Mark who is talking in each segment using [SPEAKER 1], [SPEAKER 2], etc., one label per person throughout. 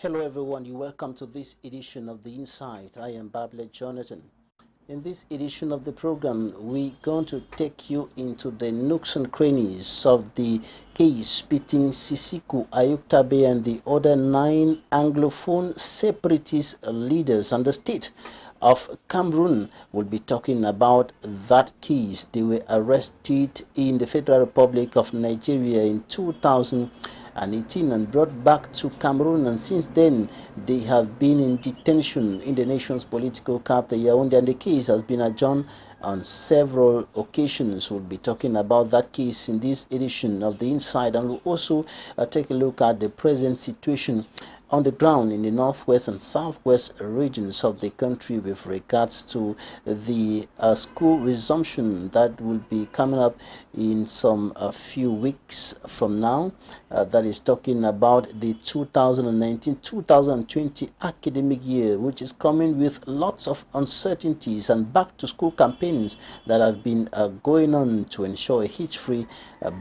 [SPEAKER 1] Hello everyone, you're welcome to this edition of The Insight. I am Barrister Jonathan. In this edition of the program, we're going to take you into the nooks and crannies of the case between Sisiku Ayuktabe and the other 9 Anglophone separatist leaders and the state of Cameroon. We'll be talking about that case. They were arrested in the Federal Republic of Nigeria in 2018 and brought back to Cameroon, and since then they have been in detention in the nation's political capital, Yaoundé, and the case has been adjourned on several occasions. We'll be talking about that case in this edition of The Inside, and we'll also take a look at the present situation on the ground in the northwest and southwest regions of the country with regards to the school resumption that will be coming up in some few weeks from now. That is talking about the 2019-2020 academic year, which is coming with lots of uncertainties and back to school campaigns that have been going on to ensure a hitch-free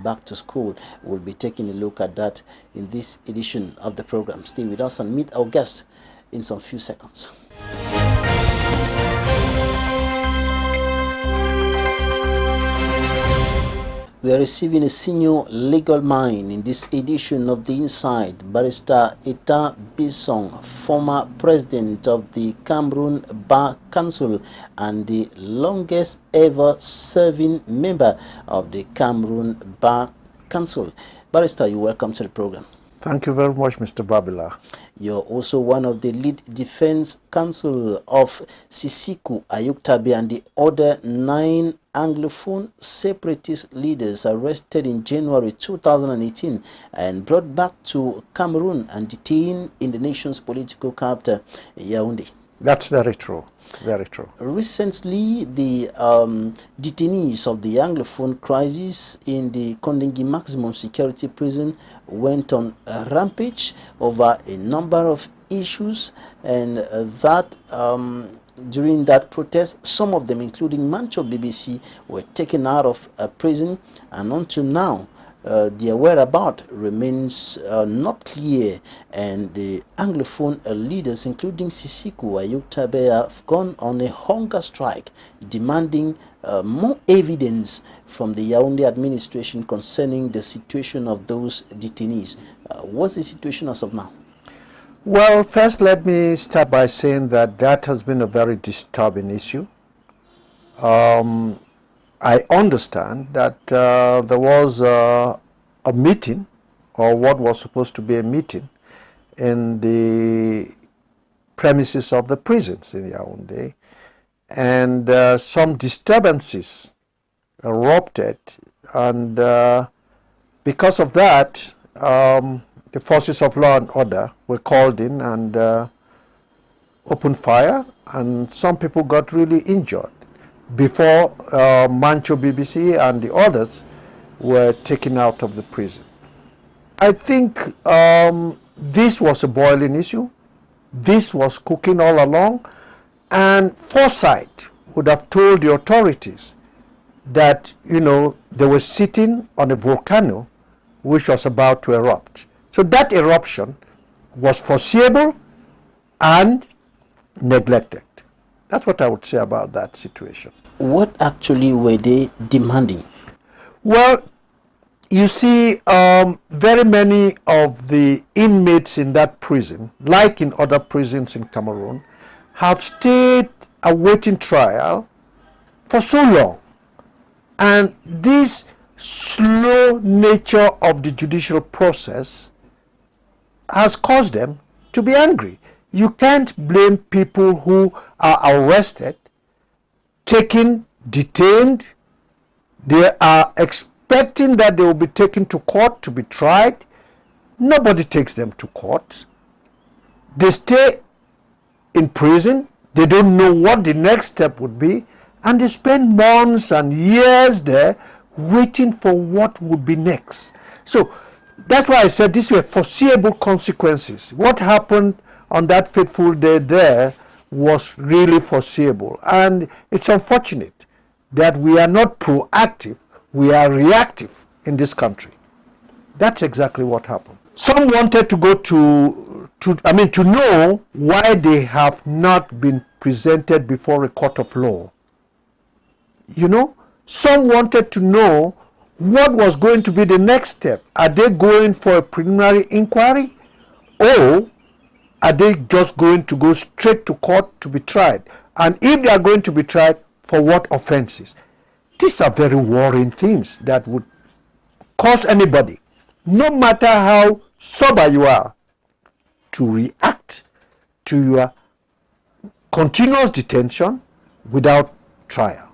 [SPEAKER 1] back to school. We'll be taking a look at that in this edition of the program. Stay with us and meet our guest in some few seconds. We are receiving a senior legal mind in this edition of The Inside, Barrister ETAH BESONG, former president of the Cameroon Bar Council and the longest ever serving member of the Cameroon Bar Council. Barrister, you're welcome to the program.
[SPEAKER 2] Thank you very much, Mr. Babila.
[SPEAKER 1] You're also one of the lead defense counsel of Sisiku Ayuktabe and the other 9 Anglophone separatist leaders arrested in January 2018 and brought back to Cameroon and detained in the nation's political capital, Yaoundé.
[SPEAKER 2] That's very true. Very true.
[SPEAKER 1] Recently, the detainees of the Anglophone crisis in the Kondengui maximum security prison went on a rampage over a number of issues, and that during that protest, some of them, including Mancho BBC, were taken out of prison, and until now, their whereabouts remains not clear, and the Anglophone leaders, including Sisiku Ayuktabe, have gone on a hunger strike, demanding more evidence from the Yaoundé administration concerning the situation of those detainees. What's the situation as of now?
[SPEAKER 2] Well, first let me start by saying that has been a very disturbing issue. I understand that there was a meeting, or what was supposed to be a meeting, in the premises of the prisons in Yaoundé, and some disturbances erupted, and because of that, the forces of law and order were called in and opened fire, and some people got really injured before Mancho BBC and the others were taken out of the prison. I think this was a boiling issue. This was cooking all along, and foresight would have told the authorities that, you know, they were sitting on a volcano which was about to erupt. So that eruption was foreseeable and neglected. That's what I would say about that situation.
[SPEAKER 1] What actually were they demanding?
[SPEAKER 2] Well, you see, very many of the inmates in that prison, like in other prisons in Cameroon, have stayed awaiting trial for so long. And this slow nature of the judicial process has caused them to be angry. You can't blame people who are arrested, taken, detained. They are expecting that they will be taken to court to be tried. Nobody takes them to court. They stay in prison. They don't know what the next step would be, and they spend months and years there waiting for what would be next. So that's why I said these were foreseeable consequences. What happened on that fateful day there was really foreseeable, and it's unfortunate that we are not proactive, we are reactive in this country. That's exactly what happened. Some wanted to go to to know why they have not been presented before a court of law. You know, some wanted to know what was going to be the next step. Are they going for a preliminary inquiry, or are they just going to go straight to court to be tried? And if they are going to be tried, for what offenses? These are very worrying things that would cause anybody, no matter how sober you are, to react to your continuous detention without trial.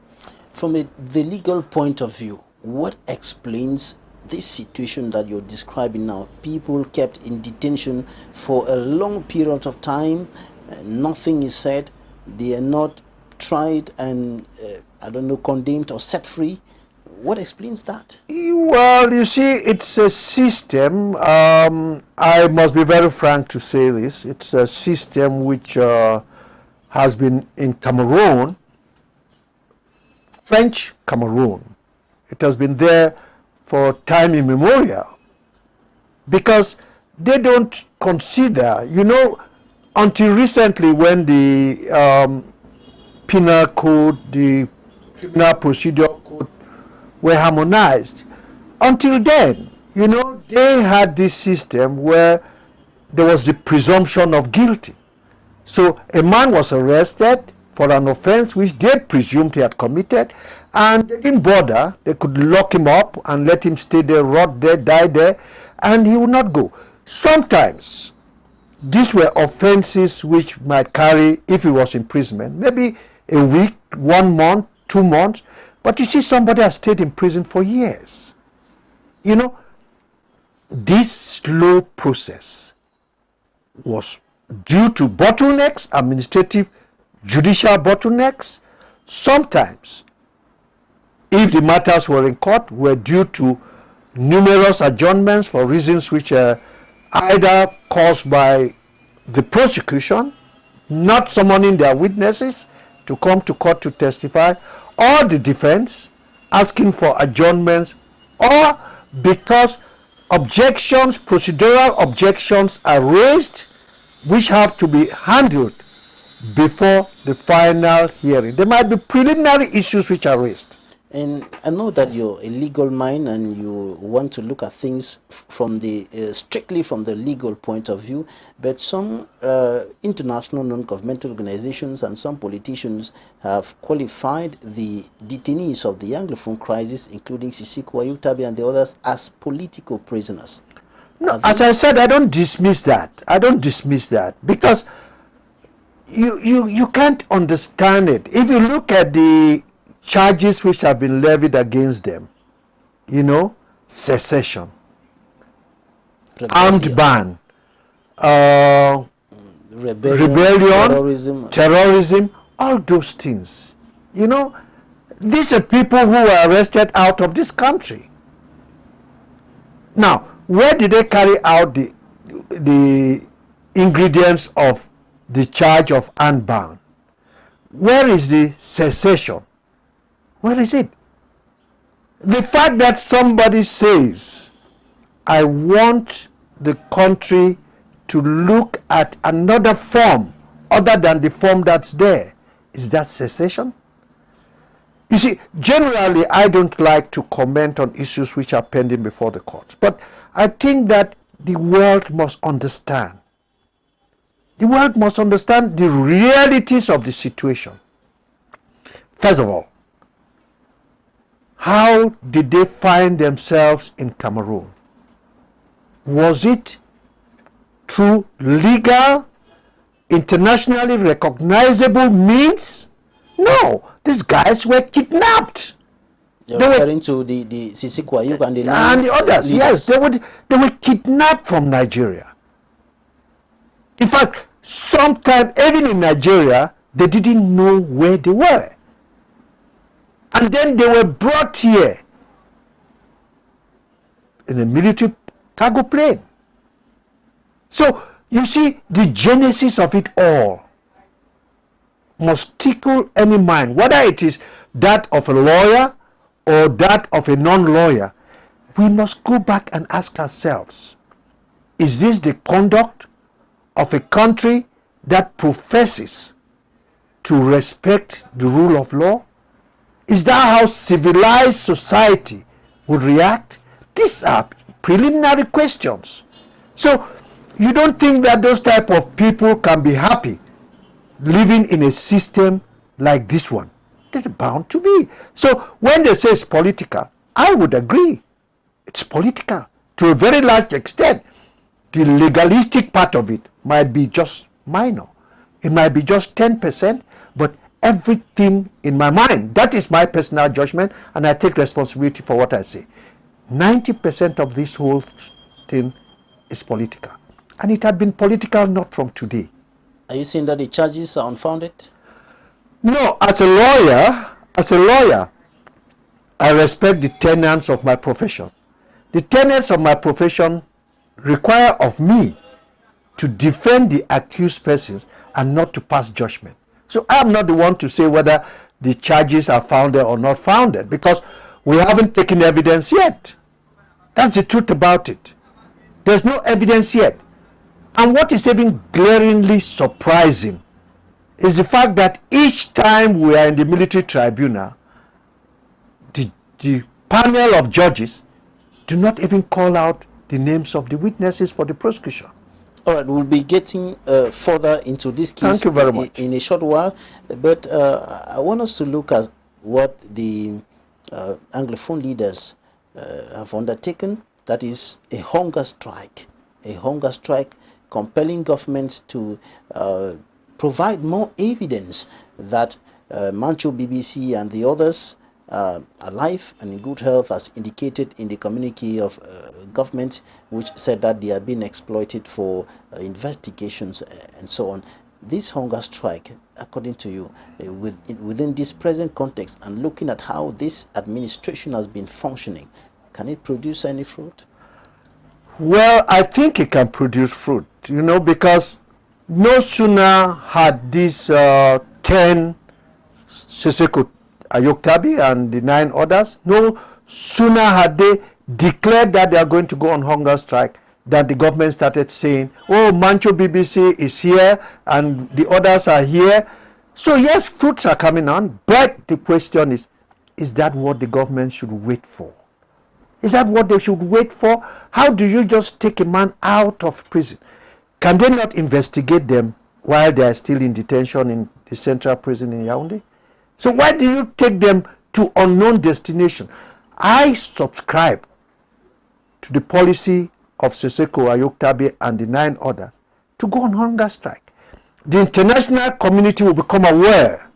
[SPEAKER 1] From the legal point of view, what explains this situation that you're describing now? People kept in detention for a long period of time, nothing is said, they are not tried and, I don't know, condemned or set free. What explains that?
[SPEAKER 2] Well, you see, it's a system. I must be very frank to say this. It's a system which has been in Cameroon, French Cameroon. It has been there for time immemorial, because they don't consider, you know, until recently, when the penal code, the criminal procedure code were harmonized. Until then, you know, they had this system where there was the presumption of guilty. So a man was arrested for an offense which they presumed he had committed, and they didn't bother. They could lock him up and let him stay there, rot there, die there, and he would not go. Sometimes these were offenses which might carry, if it was imprisonment, maybe a week, 1 month, 2 months. But you see, somebody has stayed in prison for years. You know, this slow process was due to bottlenecks, administrative, judicial bottlenecks. Sometimes, if the matters were in court, were due to numerous adjournments for reasons which are either caused by the prosecution not summoning their witnesses to come to court to testify, or the defense asking for adjournments, or because objections, procedural objections are raised which have to be handled before the final hearing. There might be preliminary issues which are raised.
[SPEAKER 1] And I know that you're a legal mind and you want to look at things from the strictly from the legal point of view, but some international non-governmental organizations and some politicians have qualified the detainees of the Anglophone crisis, including Sisi Kouyaté Tabi and the others, as political prisoners.
[SPEAKER 2] No, as I said, I don't dismiss that. I don't dismiss that, because you can't understand it. If you look at the charges which have been levied against them, you know, secession, armed ban, rebellion, terrorism, all those things, you know, these are people who were arrested out of this country. Now, where did they carry out the ingredients of the charge of armed ban? Where is the secession? Where is it? The fact that somebody says, I want the country to look at another form other than the form that's there, is that secession? You see, generally, I don't like to comment on issues which are pending before the courts, but I think that the world must understand. The world must understand the realities of the situation. First of all, how did they find themselves in Cameroon? Was it through legal, internationally recognizable means? No, these guys were kidnapped.
[SPEAKER 1] You're referring to the Sisi Kouyaté and
[SPEAKER 2] the others. Leaders. Yes, they were kidnapped from Nigeria. In fact, sometimes even in Nigeria, they didn't know where they were. And then they were brought here in a military cargo plane. So, you see, the genesis of it all must tickle any mind, whether it is that of a lawyer or that of a non-lawyer. We must go back and ask ourselves, is this the conduct of a country that professes to respect the rule of law? Is that how civilized society would react? These are preliminary questions. So you don't think that those type of people can be happy living in a system like this one? They're bound to be. So when they say it's political, I would agree. It's political to a very large extent. The legalistic part of it might be just minor. It might be just 10%, but everything in my mind, that is my personal judgment, and I take responsibility for what I say. 90% of this whole thing is political. And it had been political not from today.
[SPEAKER 1] Are you saying that the charges are unfounded?
[SPEAKER 2] No, as a lawyer, I respect the tenets of my profession. The tenets of my profession require of me to defend the accused persons and not to pass judgment. So I'm not the one to say whether the charges are founded or not founded, because we haven't taken evidence yet. That's the truth about it. There's no evidence yet. And what is even glaringly surprising is the fact that each time we are in the military tribunal, the panel of judges do not even call out the names of the witnesses for the prosecution.
[SPEAKER 1] All right, we'll be getting further into this case.
[SPEAKER 2] Thank you very much.
[SPEAKER 1] In a short while, but I want us to look at what the Anglophone leaders have undertaken. That is a hunger strike compelling government to provide more evidence that Mancho BBC and the others are alive and in good health, as indicated in the communique of government, which said that they are being exploited for investigations and so on. This hunger strike, according to you, within this present context and looking at how this administration has been functioning, can it produce any fruit?
[SPEAKER 2] Well, I think it can produce fruit, because no sooner had these 10 Seseko Ayoktabi and the 9 others, no sooner had they declared that they are going to go on hunger strike than the government started saying, oh, Mancho BBC is here and the others are here. So yes, fruits are coming on, but the question is that what the government should wait for? Is that what they should wait for? How do you just take a man out of prison? Can they not investigate them while they are still in detention in the central prison in Yaoundé? So why do you take them to unknown destination? I subscribe to the policy of Seseko Ayoktabi and the 9 others to go on hunger strike. The international community will become aware.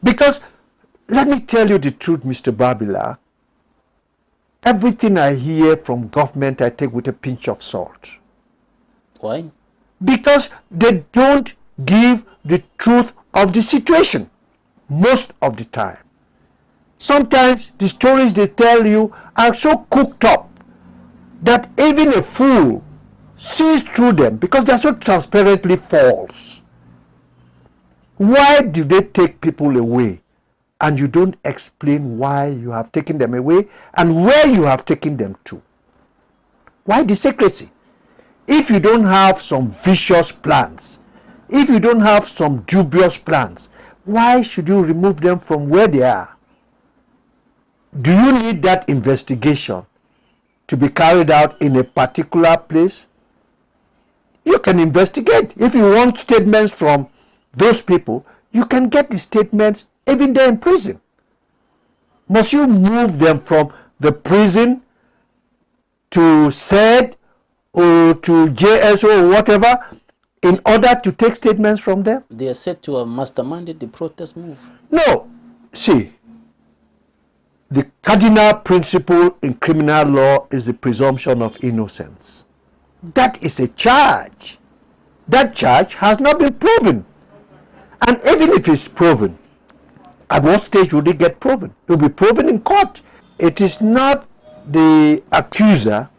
[SPEAKER 2] Because, let me tell you the truth, Mr. Babila, everything I hear from government I take with a pinch of salt.
[SPEAKER 1] Why?
[SPEAKER 2] Because they don't give the truth of the situation most of the time. Sometimes the stories they tell you are so cooked up that even a fool sees through them because they are so transparently false. Why do they take people away and you don't explain why you have taken them away and where you have taken them to? Why the secrecy? If you don't have some vicious plans, if you don't have some dubious plans, why should you remove them from where they are? Do you need that investigation to be carried out in a particular place? You can investigate. If you want statements from those people, you can get the statements even there in prison. Must you move them from the prison to SED or to JSO or whatever in order to take statements from them?
[SPEAKER 1] They are said to have masterminded the protest move.
[SPEAKER 2] No. See, the cardinal principle in criminal law is the presumption of innocence. That is a charge. That charge has not been proven. And even if it's proven, at what stage would it get proven? It will be proven in court. It is not the accuser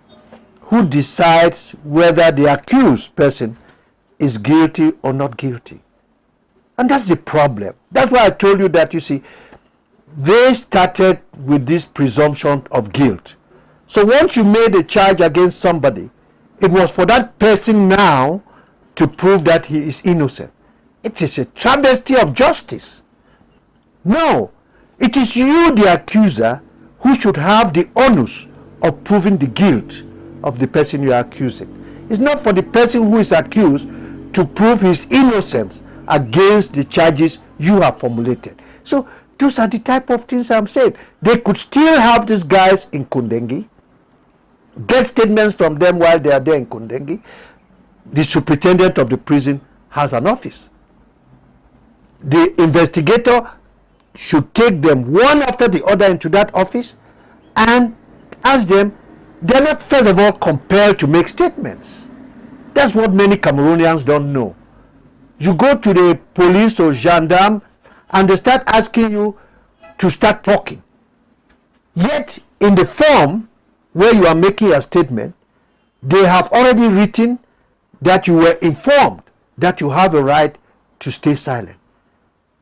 [SPEAKER 2] who decides whether the accused person is guilty or not guilty. And that's the problem. That's why I told you that, you see, they started with this presumption of guilt. So once you made a charge against somebody, It was for that person now to prove that he is innocent. It is a travesty of justice. No, it is you, the accuser, who should have the onus of proving the guilt of the person you are accusing. It's not for the person who is accused to prove his innocence against the charges you have formulated. So those are the type of things I'm saying. They could still have these guys in Kundengi, get statements from them while they are there in Kundengi. The superintendent of the prison has an office. The investigator should take them one after the other into that office and ask them. They're not, first of all, compelled to make statements. That's what many Cameroonians don't know. You go to the police or gendarme and they start asking you to start talking. Yet, in the form where you are making a statement, they have already written that you were informed that you have a right to stay silent.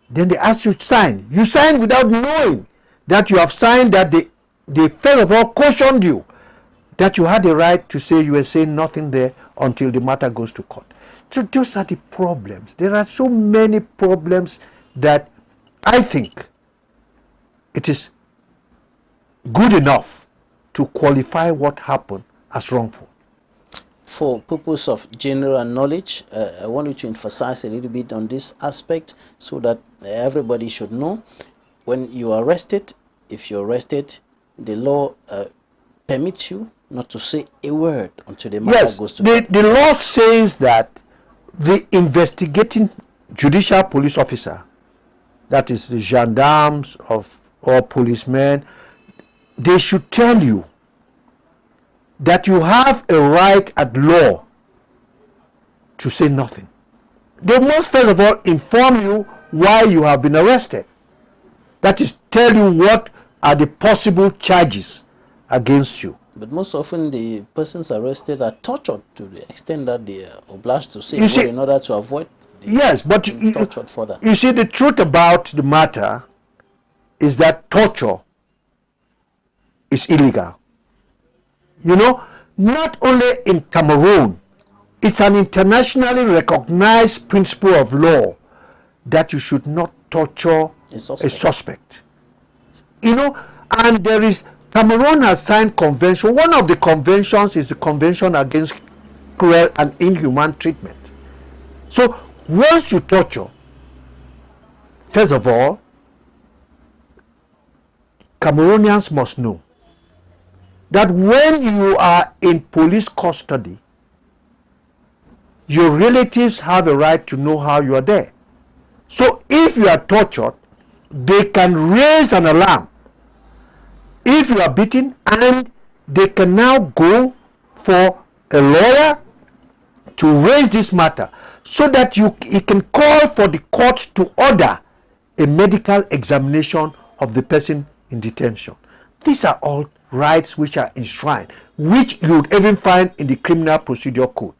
[SPEAKER 2] Then they ask you to sign. You sign without knowing that you have signed, that they first of all cautioned you that you had the right to say you were saying nothing there until the matter goes to court. So those are the problems. There are so many problems that I think it is good enough to qualify what happened as wrongful.
[SPEAKER 1] For purpose of general knowledge, I want you to emphasize a little bit on this aspect so that everybody should know. When you are arrested, if you're arrested, the law permits you not to say a word until the matter goes to court.
[SPEAKER 2] The law says that the investigating judicial police officer, that is the gendarmes or policemen, they should tell you that you have a right at law to say nothing. They must first of all inform you why you have been arrested. That is, tell you what are the possible charges against you.
[SPEAKER 1] But most often the persons arrested are tortured to the extent that they are obliged to say a word in order to avoid being tortured further.
[SPEAKER 2] You see, the truth about the matter is that torture is illegal. You know, not only in Cameroon, it's an internationally recognized principle of law that you should not torture a suspect. You know, and there is, Cameroon has signed convention. One of the conventions is the Convention Against Cruel and Inhuman Treatment. So once you torture, first of all, Cameroonians must know that when you are in police custody, your relatives have a right to know how you are there. So if you are tortured, they can raise an alarm if you are beaten, and they can now go for a lawyer to raise this matter so that you can call for the court to order a medical examination of the person in detention. These are all rights which are enshrined, which you would even find in the Criminal Procedure Code.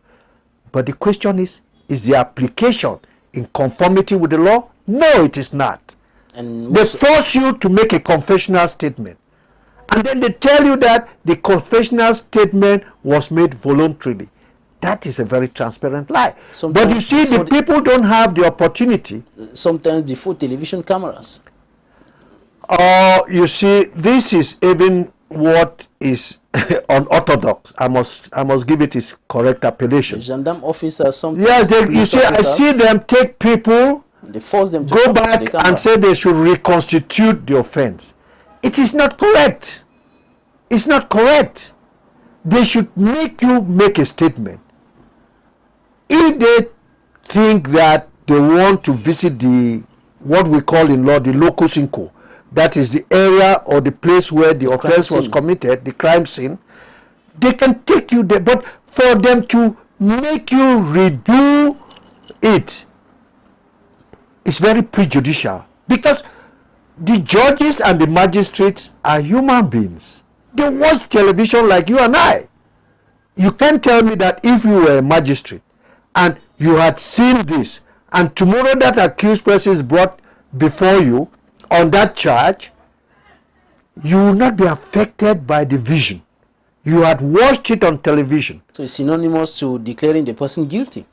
[SPEAKER 2] But the question is the application in conformity with the law? No, it is not. And they force you to make a confessional statement. And then they tell you that the confessional statement was made voluntarily. That is a very transparent lie. Sometimes, but you see, the people don't have the opportunity.
[SPEAKER 1] Sometimes before television cameras.
[SPEAKER 2] You see, this is even what is unorthodox. I must give it its correct appellation.
[SPEAKER 1] The gendarme officers, sometimes.
[SPEAKER 2] Yes, you see, I see them take people,
[SPEAKER 1] they force them to
[SPEAKER 2] go back and say they should reconstitute the offense. It is not correct. It's not correct. They should make you make a statement. If they think that they want to visit the, what we call in law, the locus inco, that is the area or the place where the offense was committed, the crime scene, they can take you there. But for them to make you redo it, it's very prejudicial, because the judges and the magistrates are human beings. They watch television like you and I. You can't tell me that if you were a magistrate and you had seen this, and tomorrow that accused person is brought before you on that charge, you will not be affected by the vision You had watched it on television.
[SPEAKER 1] So it's synonymous to declaring the person guilty.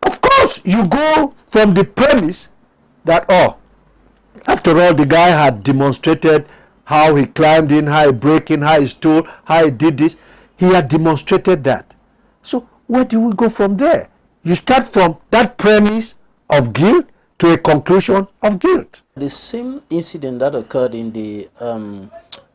[SPEAKER 2] Of course, you go from the premise that, oh, after all, the guy had demonstrated how he climbed in, how he broke in, how he stole, how he did this. He had demonstrated that. So where do we go from there? You start from that premise of guilt to a conclusion of guilt.
[SPEAKER 1] The same incident that occurred in the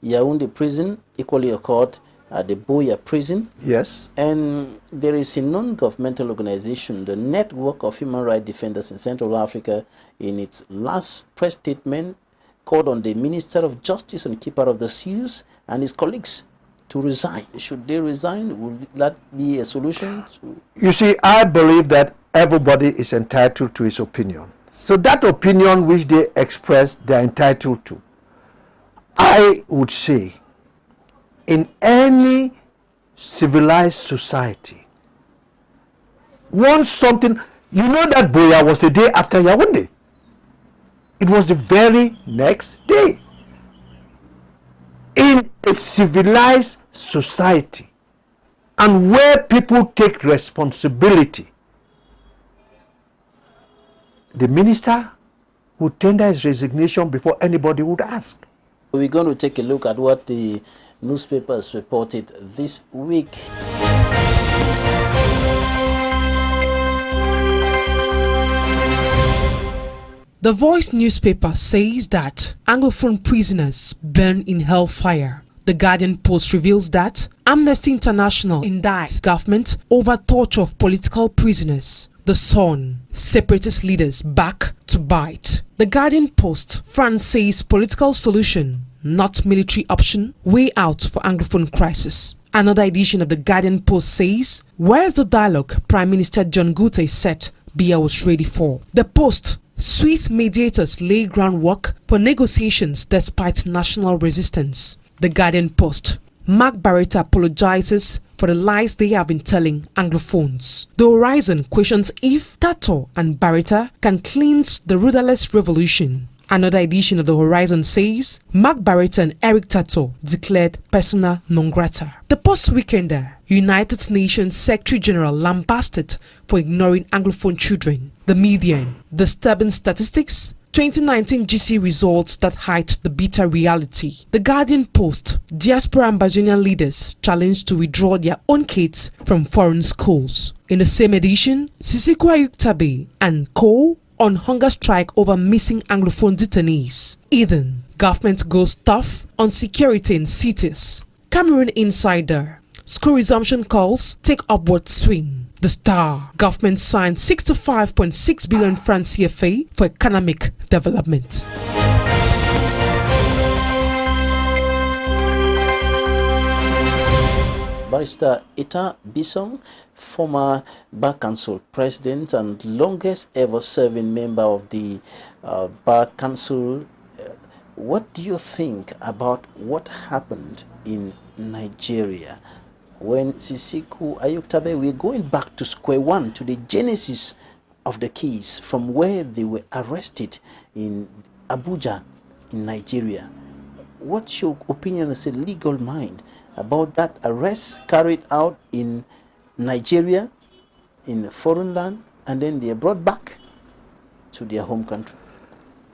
[SPEAKER 1] Yaoundé prison equally occurred at the Boya prison.
[SPEAKER 2] Yes.
[SPEAKER 1] And there is a non-governmental organization, the Network of Human Rights Defenders in Central Africa, in its last press statement, called on the Minister of Justice and Keeper of the Seals and his colleagues to resign. Should they resign? Will that be a solution?
[SPEAKER 2] You see, I believe that everybody is entitled to his opinion. So that opinion which they express, they are entitled to. I would say, in any civilized society, once something, you know that Boya was the day after Yaoundé. It was the very next day. In a civilized society, and where people take responsibility, the minister would tender his resignation before anybody would ask.
[SPEAKER 1] We're going to take a look at what the newspapers reported this week.
[SPEAKER 3] The Voice newspaper says that Anglophone prisoners burn in hellfire. The Guardian Post reveals that Amnesty International indicts government over torture of political prisoners. The Sun, separatist leaders back to bite. The Guardian Post, France says political solution, not military option, way out for Anglophone crisis. Another edition of the Guardian Post says, where's the dialogue Prime Minister John Gute said Biya was ready for? The Post, Swiss mediators lay groundwork for negotiations despite national resistance. The Guardian Post, Mark Barrister apologizes for the lies they have been telling Anglophones. The Horizon questions if Tato and Barrister can cleanse the rudderless revolution. Another edition of the Horizon says Mark Barrister and Eric Tato declared persona non grata. The Post Weekender, United Nations Secretary General lambasted for ignoring Anglophone children. The Median, disturbing statistics, 2019 GC results that hide the bitter reality. The Guardian Post, diaspora Ambazonian leaders challenged to withdraw their own kids from foreign schools. In the same edition, Sisiko Ayuktabe and co. on hunger strike over missing Anglophone detainees. Eden, government goes tough on security in cities. Cameroon Insider, school resumption calls take upward swing. The Star, government signed 65.6 billion francs CFA for economic development.
[SPEAKER 1] Barrister ETAH BESONG, former Bar Council president and longest ever serving member of the Bar Council, what do you think about what happened in Nigeria when Sisiku Ayuktabe, we're going back to square one, to the genesis of the case, from where they were arrested in Abuja in Nigeria. What's your opinion as a legal mind about that arrest carried out in Nigeria, in a foreign land, and then they are brought back to their home country?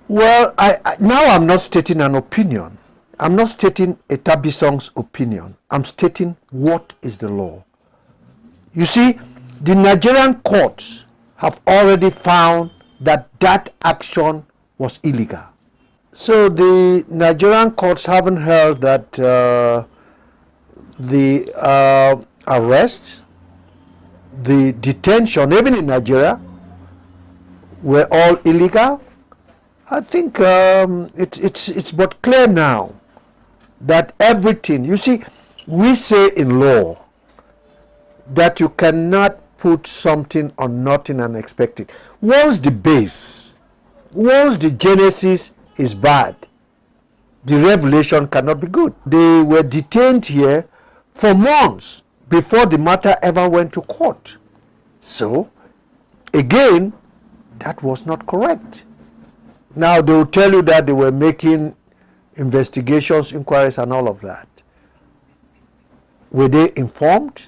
[SPEAKER 2] Well, now I'm not stating an opinion. I'm not stating ETAH BESONG's opinion. I'm stating what is the law. You see, the Nigerian courts have already found that that action was illegal. So the Nigerian courts haven't held that the arrest, the detention, even in Nigeria, were all illegal. I think it's but clear now that everything, you see, we say in law that you cannot put something on nothing and expect it. Once the base, once the genesis is bad, the revelation cannot be good. They were detained here for months before the matter ever went to court. So, again, that was not correct. Now they will tell you that they were making investigations, inquiries, and all of that. Were they informed?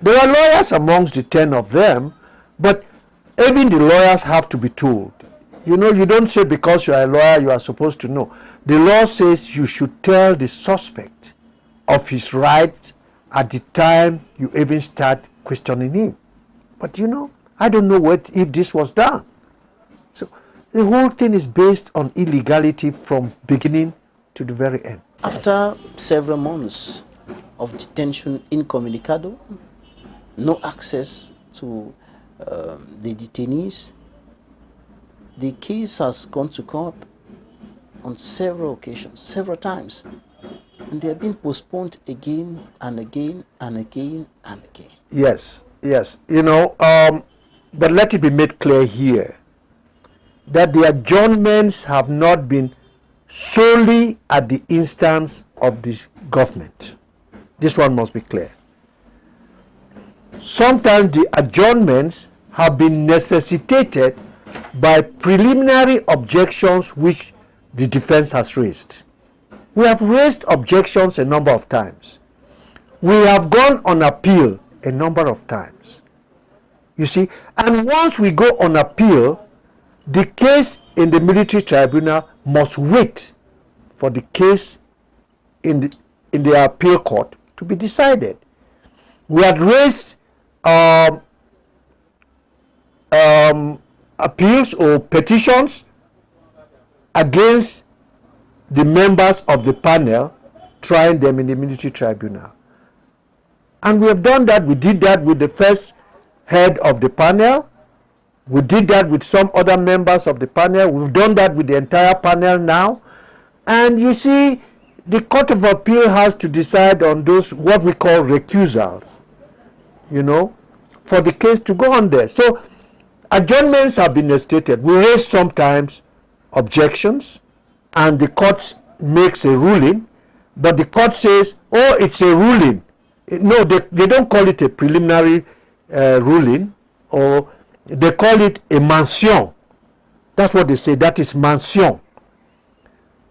[SPEAKER 2] There are lawyers amongst the 10 of them, but even the lawyers have to be told. You know, you don't say because you are a lawyer you are supposed to know. The law says you should tell the suspect of his rights at the time you even start questioning him. But you know, I don't know if this was done. So the whole thing is based on illegality from beginning to the very end.
[SPEAKER 1] After several months of detention incommunicado, no access to the detainees, the case has gone to court on several occasions, several times, and they have been postponed again and again and again and again.
[SPEAKER 2] Yes, yes. You know, but let it be made clear here that the adjournments have not been solely at the instance of the government. This one must be clear. Sometimes the adjournments have been necessitated by preliminary objections which the defense has raised. We have raised objections a number of times. We have gone on appeal a number of times. You see, and once we go on appeal, the case in the military tribunal must wait for the case in the appeal court to be decided. We had raised appeals or petitions against the members of the panel trying them in the military tribunal. And we have done that. We did that with the first head of the panel. We did that with some other members of the panel. We've done that with the entire panel now. And you see, the Court of Appeal has to decide on those, what we call recusals, you know, for the case to go on there. So adjournments have been stated. We raise sometimes objections, and the court makes a ruling, but the court says, oh, it's a ruling. No, they don't call it a preliminary ruling, or they call it a mention. That's what they say. That is mention.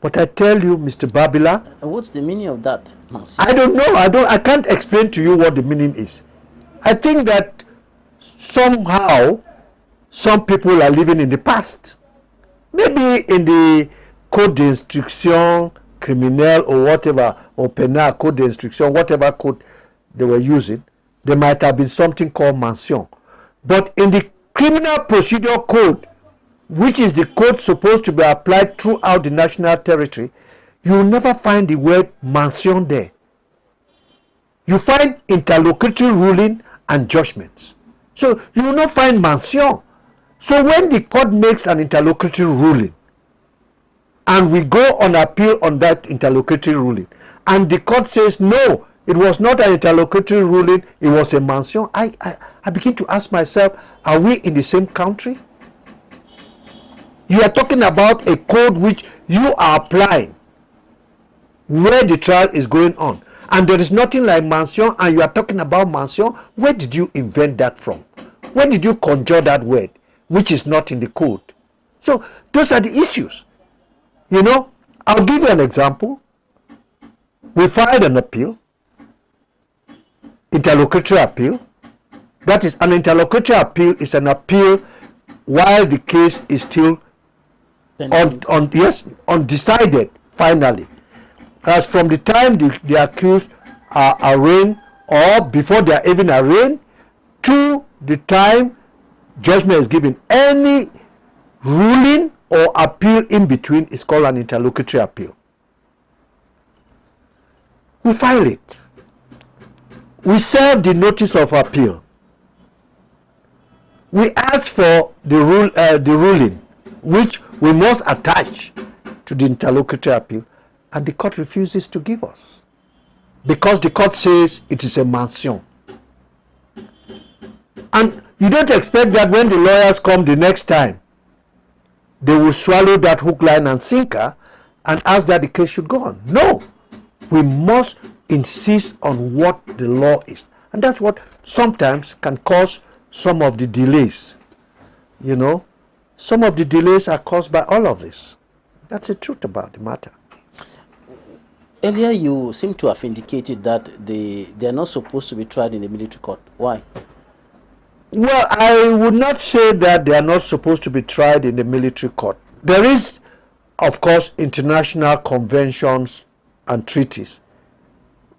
[SPEAKER 2] But I tell you, Mr. Babila,
[SPEAKER 1] What's the meaning of that, mention?
[SPEAKER 2] I don't know. I can't explain to you what the meaning is. I think that somehow some people are living in the past. Maybe in the code d'instruction criminel or whatever, or penal code d'instruction, whatever code they were using, there might have been something called mention. But in the criminal procedure code, which is the code supposed to be applied throughout the national territory, you will never find the word mention there. You find interlocutory ruling and judgments. So you will not find mention. So when the court makes an interlocutory ruling, and we go on appeal on that interlocutory ruling, and the court says, no, it was not an interlocutory ruling, it was a mention, I begin to ask myself, are we in the same country? You are talking about a code which you are applying where the trial is going on, and there is nothing like mention, and you are talking about mention. Where did you invent that from? Where did you conjure that word which is not in the code? So those are the issues. You know, I'll give you an example. We filed an appeal, interlocutory appeal. That is, an interlocutory appeal is an appeal while the case is still undecided finally. As from the time the accused are arraigned, or before they are even arraigned, to the time judgment is given, any ruling or appeal in between is called an interlocutory appeal. We file it. We serve the notice of appeal. We ask for the ruling, which we must attach to the interlocutory appeal, and the court refuses to give us because the court says it is a mention. And you don't expect that when the lawyers come the next time, they will swallow that hook, line, and sinker and ask that the case should go on. No, we must insist on what the law is, and that's what sometimes can cause some of the delays. You know, some of the delays are caused by all of this. That's the truth about the matter.
[SPEAKER 1] Earlier, you seem to have indicated that they are not supposed to be tried in the military court. Why?
[SPEAKER 2] Well, I would not say that they are not supposed to be tried in the military court. There is, of course, international conventions and treaties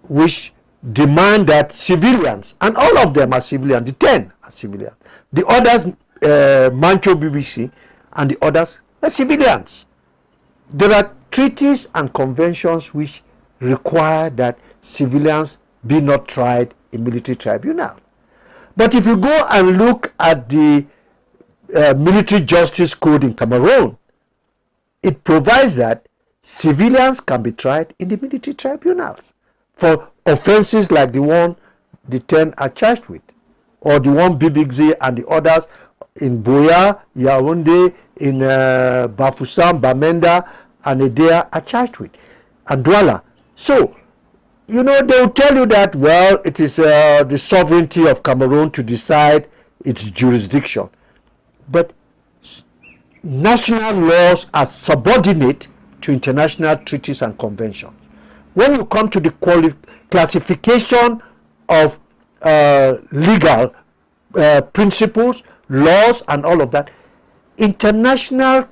[SPEAKER 2] which demand that civilians, and all of them are civilians, the 10 are civilians, the others, Mancho BBC, and the others are civilians. There are treaties and conventions which require that civilians be not tried in military tribunals. But if you go and look at the military justice code in Cameroon, it provides that civilians can be tried in the military tribunals for offenses like the one the 10 are charged with, or the one Bibigze and the others in Boya, Yaoundé, in Bafoussam, Bamenda, and Edea are charged with, and Douala. So, you know, they will tell you that, well, it is the sovereignty of Cameroon to decide its jurisdiction. But national laws are subordinate to international treaties and conventions. When you come to the classification of legal principles, laws, and all of that, internationally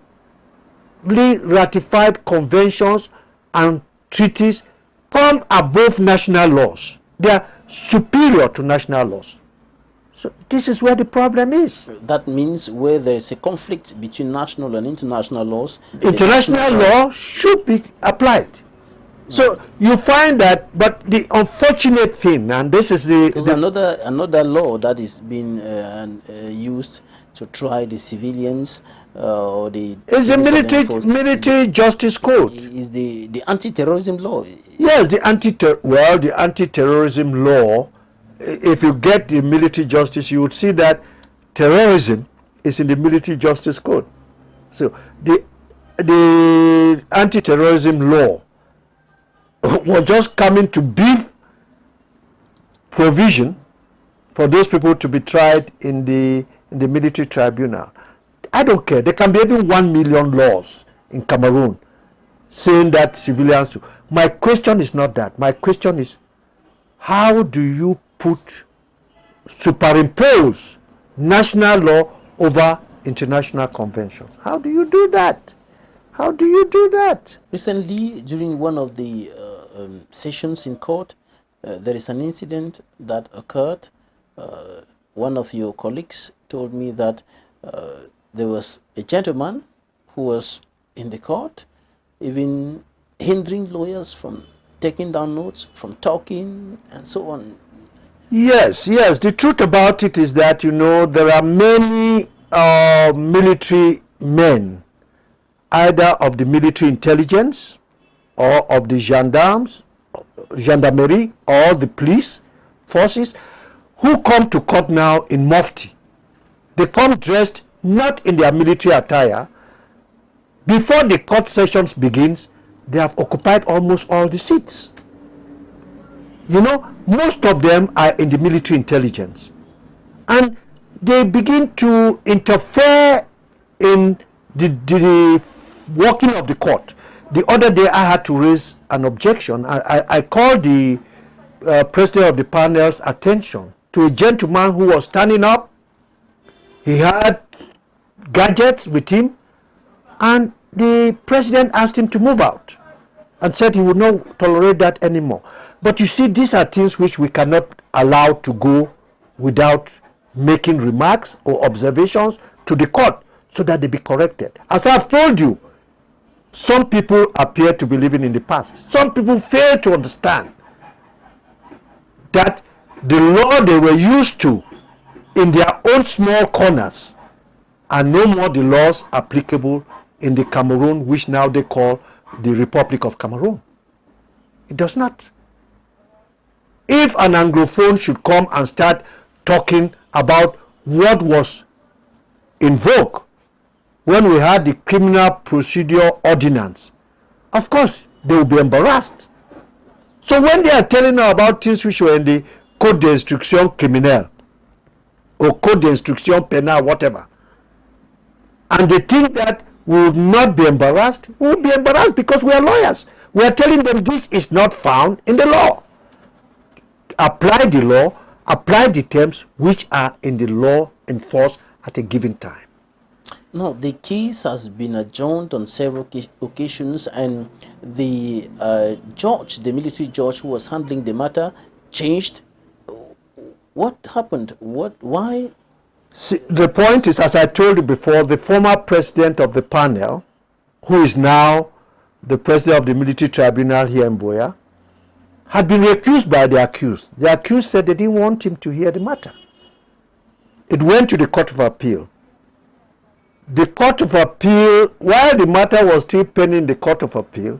[SPEAKER 2] ratified conventions and treaties come above national laws. They are superior to national laws. So this is where the problem is.
[SPEAKER 1] That means where there is a conflict between national and international laws,
[SPEAKER 2] international law should be applied. So you find that, but the unfortunate thing, and this is
[SPEAKER 1] another law that is being used to try the civilians or the
[SPEAKER 2] is the military justice code.
[SPEAKER 1] Is the anti-terrorism law?
[SPEAKER 2] Yes, the anti-terrorism law. If you get the military justice, you would see that terrorism is in the military justice code. So the anti-terrorism law was just coming to give provision for those people to be tried in the military tribunal. I don't care. There can be even 1 million laws in Cameroon saying that civilians. My question is not that. My question is, how do you superimpose national law over international conventions? How do you do that? How do you do that?
[SPEAKER 1] Recently, during one of the sessions in court, there is an incident that occurred. One of your colleagues told me that there was a gentleman who was in the court, even hindering lawyers from taking down notes, from talking, and so on.
[SPEAKER 2] Yes. The truth about it is that, you know, there are many military men, either of the military intelligence or of the gendarmerie or the police forces, who come to court now in mufti. They come dressed not in their military attire. Before the court sessions begins, they have occupied almost all the seats. You know, most of them are in the military intelligence, and they begin to interfere in the working of the court. The other day I had to raise an objection. I called the president of the panel's attention to a gentleman who was standing up. He had gadgets with him, and the president asked him to move out and said he would not tolerate that anymore. But you see, these are things which we cannot allow to go without making remarks or observations to the court so that they be corrected. As I've told you, some people appear to be living in the past. Some people fail to understand that the law they were used to in their own small corners are no more the laws applicable in the Cameroon, which now they call the Republic of Cameroon. It does not. If an Anglophone should come and start talking about what was in vogue when we had the criminal procedure ordinance, of course they will be embarrassed. So when they are telling us about things which were in the Code d'instruction criminelle or Code d'instruction pénale, whatever, and they think that we would not be embarrassed, we will be embarrassed because we are lawyers. We are telling them this is not found in the law. Apply the law, apply the terms which are in the law in force at a given time.
[SPEAKER 1] Now, the case has been adjourned on several occasions, and the judge, the military judge who was handling the matter, changed. What happened? Why?
[SPEAKER 2] See, the point is, as I told you before, the former president of the panel, who is now the president of the military tribunal here in Boya, had been recused by the accused. The accused said they didn't want him to hear the matter. It went to the Court of Appeal. The Court of Appeal, while the matter was still pending in the Court of Appeal,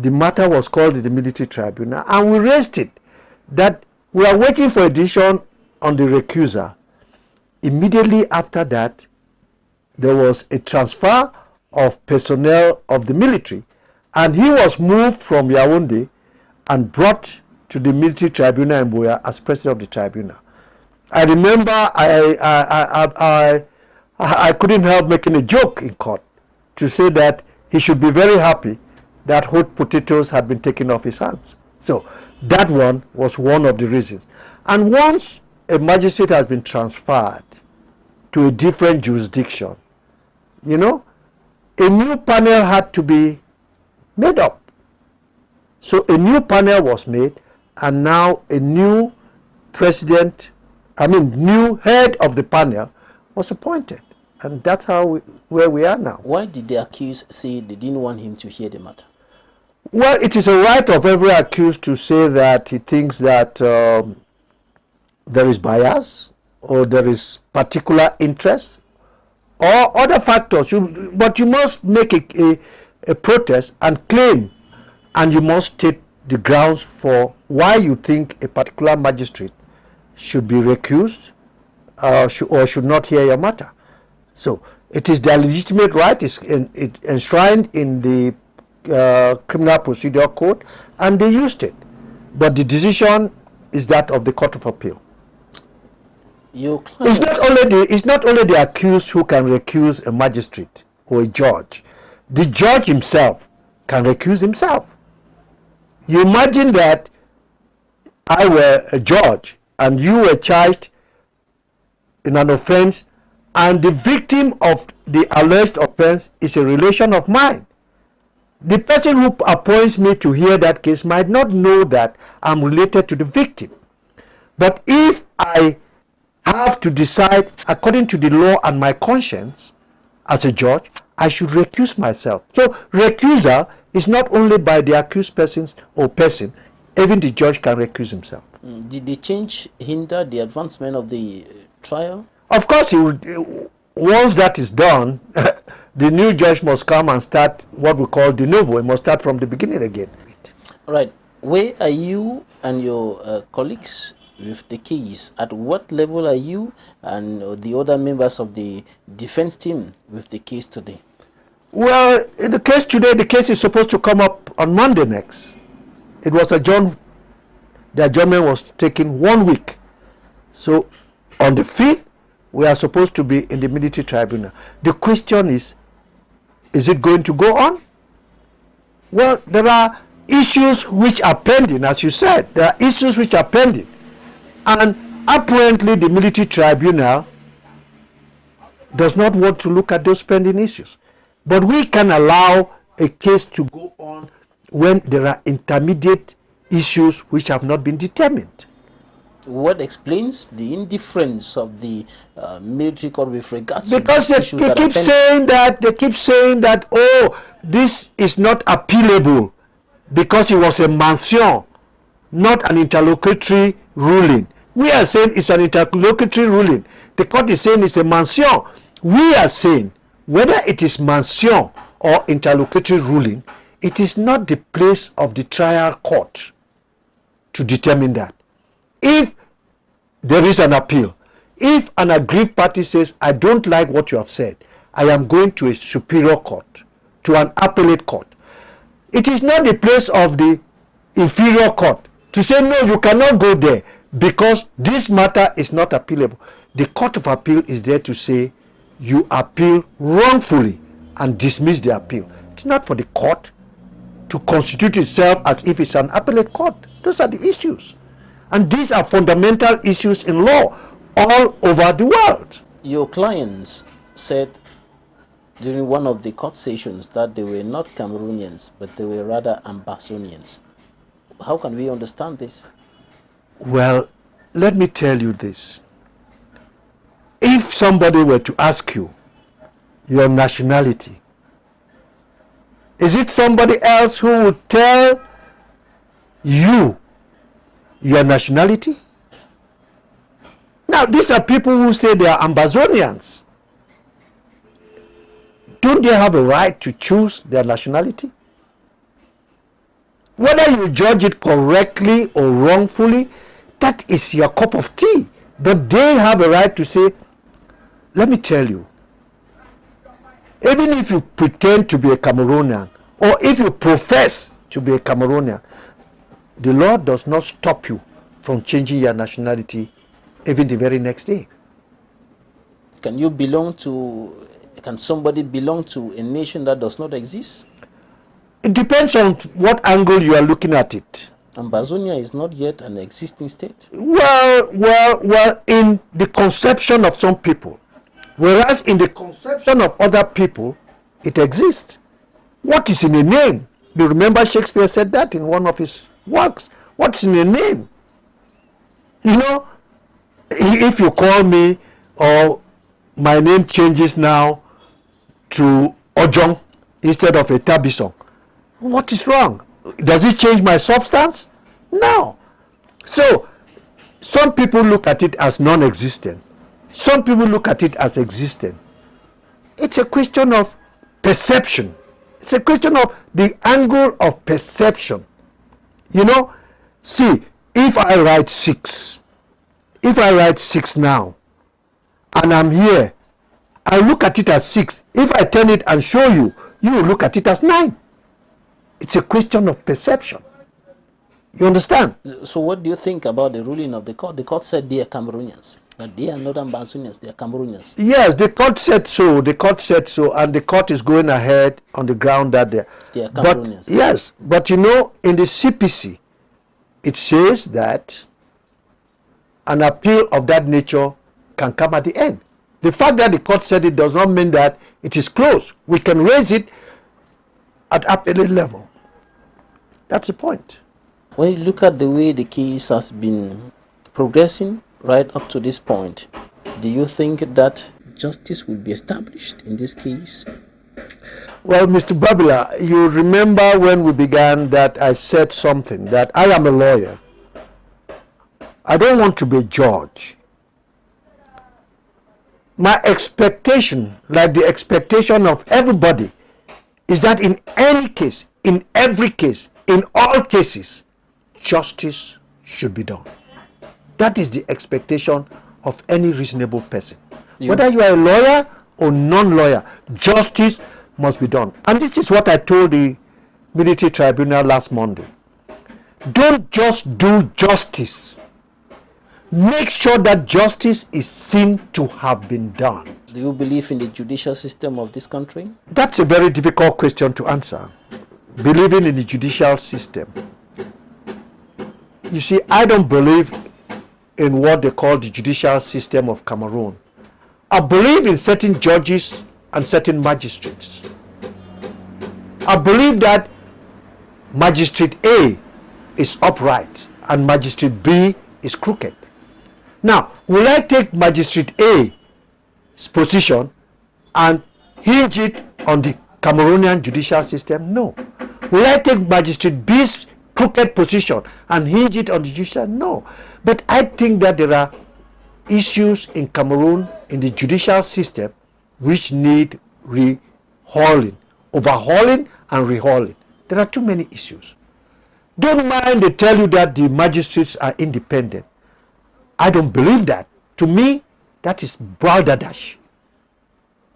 [SPEAKER 2] the matter was called to the military tribunal, and we raised it that we are waiting for a decision on the recuser. Immediately after that, there was a transfer of personnel of the military, and he was moved from Yaoundé and brought to the military tribunal in Boya as president of the tribunal. I remember I couldn't help making a joke in court to say that he should be very happy that hot potatoes had been taken off his hands. So that one was one of the reasons. And once a magistrate has been transferred to a different jurisdiction, you know, a new panel had to be made up. So a new panel was made, and now a new new head of the panel was appointed. And that's where we are now.
[SPEAKER 1] Why did the accused say they didn't want him to hear the matter?
[SPEAKER 2] Well, it is a right of every accused to say that he thinks that there is bias, or there is particular interest, or other factors. But you must make a protest and claim, and you must state the grounds for why you think a particular magistrate should be recused or should not hear your matter. So it is their legitimate right. It's enshrined in the Criminal Procedure Code, and they used it. But the decision is that of the Court of Appeal. It's not only the accused who can recuse a magistrate or a judge. The judge himself can recuse himself. You imagine that I were a judge and you were charged in an offense, and the victim of the alleged offense is a relation of mine. The person who appoints me to hear that case might not know that I'm related to the victim. But if I have to decide according to the law and my conscience as a judge, I should recuse myself. So recusal is not only by the accused persons or person, even the judge can recuse himself.
[SPEAKER 1] Did the change hinder the advancement of the trial?
[SPEAKER 2] Of course, once that is done, the new judge must come and start what we call de novo. He must start from the beginning again.
[SPEAKER 1] All right. Where are you and your colleagues with the case? At what level are you and the other members of the defense team with the case today?
[SPEAKER 2] Well, in the case today, the case is supposed to come up on Monday next. It was adjourned. The adjournment was taken 1 week. So on the 5th, we are supposed to be in the military tribunal. The question is it going to go on? Well, there are issues which are pending, as you said. There are issues which are pending. And apparently the military tribunal does not want to look at those pending issues. But we can allow a case to go on when there are intermediate issues which have not been determined.
[SPEAKER 1] What explains the indifference of the military court with regards
[SPEAKER 2] because
[SPEAKER 1] to issues
[SPEAKER 2] they keep saying that oh, this is not appealable because it was a mention, not an interlocutory ruling. We are saying it's an interlocutory ruling. The court is saying it's a mention. We are saying whether it is mention or interlocutory ruling, it is not the place of the trial court to determine that. If there is an appeal, if an aggrieved party says, I don't like what you have said, I am going to a superior court, to an appellate court, it is not the place of the inferior court to say, no, you cannot go there because this matter is not appealable. The Court of Appeal is there to say, you appeal wrongfully and dismiss the appeal. It's not for the court to constitute itself as if it's an appellate court. Those are the issues. And these are fundamental issues in law all over the world.
[SPEAKER 1] Your clients said during one of the court sessions that they were not Cameroonians, but they were rather Ambazonians. How can we understand this?
[SPEAKER 2] Well, let me tell you this. If somebody were to ask you your nationality, is it somebody else who would tell you your nationality? Now, these are people who say they are Ambazonians. Don't they have a right to choose their nationality? Whether you judge it correctly or wrongfully, that is your cup of tea. But they have a right to say, let me tell you, even if you pretend to be a Cameroonian, or if you profess to be a Cameroonian, the law does not stop you from changing your nationality even the very next day.
[SPEAKER 1] Can somebody belong to a nation that does not exist?
[SPEAKER 2] It depends on what angle you are looking at it.
[SPEAKER 1] Ambazonia is not yet an existing state.
[SPEAKER 2] Well, in the conception of some people, whereas in the conception of other people, it exists. What is in a name? Do you remember Shakespeare said that in one of his works? What's in a name? You know, if you call me, or my name changes now to Ojong instead of ETAH BESONG, what is wrong? Does it change my substance? No. So, some people look at it as non-existent. Some people look at it as existent. It's a question of perception. It's a question of the angle of perception. You know, see, if I write 6 now, and I'm here, I look at it as 6. If I turn it and show you, you will look at it as 9. It's a question of perception. You understand?
[SPEAKER 1] So what do you think about the ruling of the court? The court said they are Cameroonians, but they are not Ambazonians, they are Cameroonians.
[SPEAKER 2] Yes, the court said so. The court said so, and the court is going ahead on the ground that they are
[SPEAKER 1] Cameroonians.
[SPEAKER 2] But, yes, but you know, in the CPC, it says that an appeal of that nature can come at the end. The fact that the court said it does not mean that it is closed. We can raise it at appellate level. That's the point.
[SPEAKER 1] When you look at the way the case has been progressing right up to this point, do you think that justice will be established in this case?
[SPEAKER 2] Well, Mr. Babila, you remember when we began that I said something, that I am a lawyer. I don't want to be a judge. My expectation, like the expectation of everybody, is that in any case, in every case, in all cases, justice should be done. That is the expectation of any reasonable person. Whether you are a lawyer or non-lawyer, justice must be done. And this is what I told the military tribunal last Monday. Don't just do justice. Make sure that justice is seen to have been done.
[SPEAKER 1] Do you believe in the judicial system of this country?
[SPEAKER 2] That's a very difficult question to answer. Believing in the judicial system. You see, I don't believe in what they call the judicial system of Cameroon. I believe in certain judges and certain magistrates. I believe that Magistrate A is upright and Magistrate B is crooked. Now, will I take Magistrate A's position and hinge it on the Cameroonian judicial system? No. Will I take Magistrate B's crooked position and hinge it on the judicial? No. But I think that there are issues in Cameroon in the judicial system which need overhauling and rehauling. There are too many issues. Don't mind they tell you that the magistrates are independent. I don't believe that. To me, that is balderdash.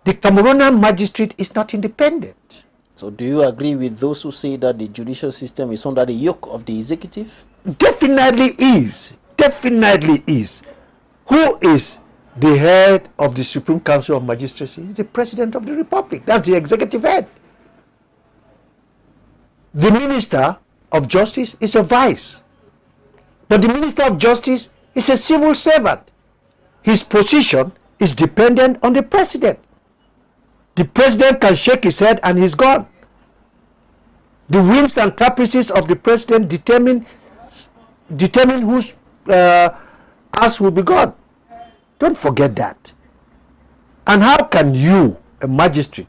[SPEAKER 2] The Cameroonian magistrate is not independent.
[SPEAKER 1] So do you agree with those who say that the judicial system is under the yoke of the executive?
[SPEAKER 2] Definitely is. Definitely is. Who is the head of the Supreme Council of Magistracy? Is the President of the Republic. That's the executive head. The Minister of Justice is a vice. But the Minister of Justice is a civil servant. His position is dependent on the President. The President can shake his head and he's gone. The whims and caprices of the President determine whose ass will be gone. Don't forget that. And how can you, a magistrate,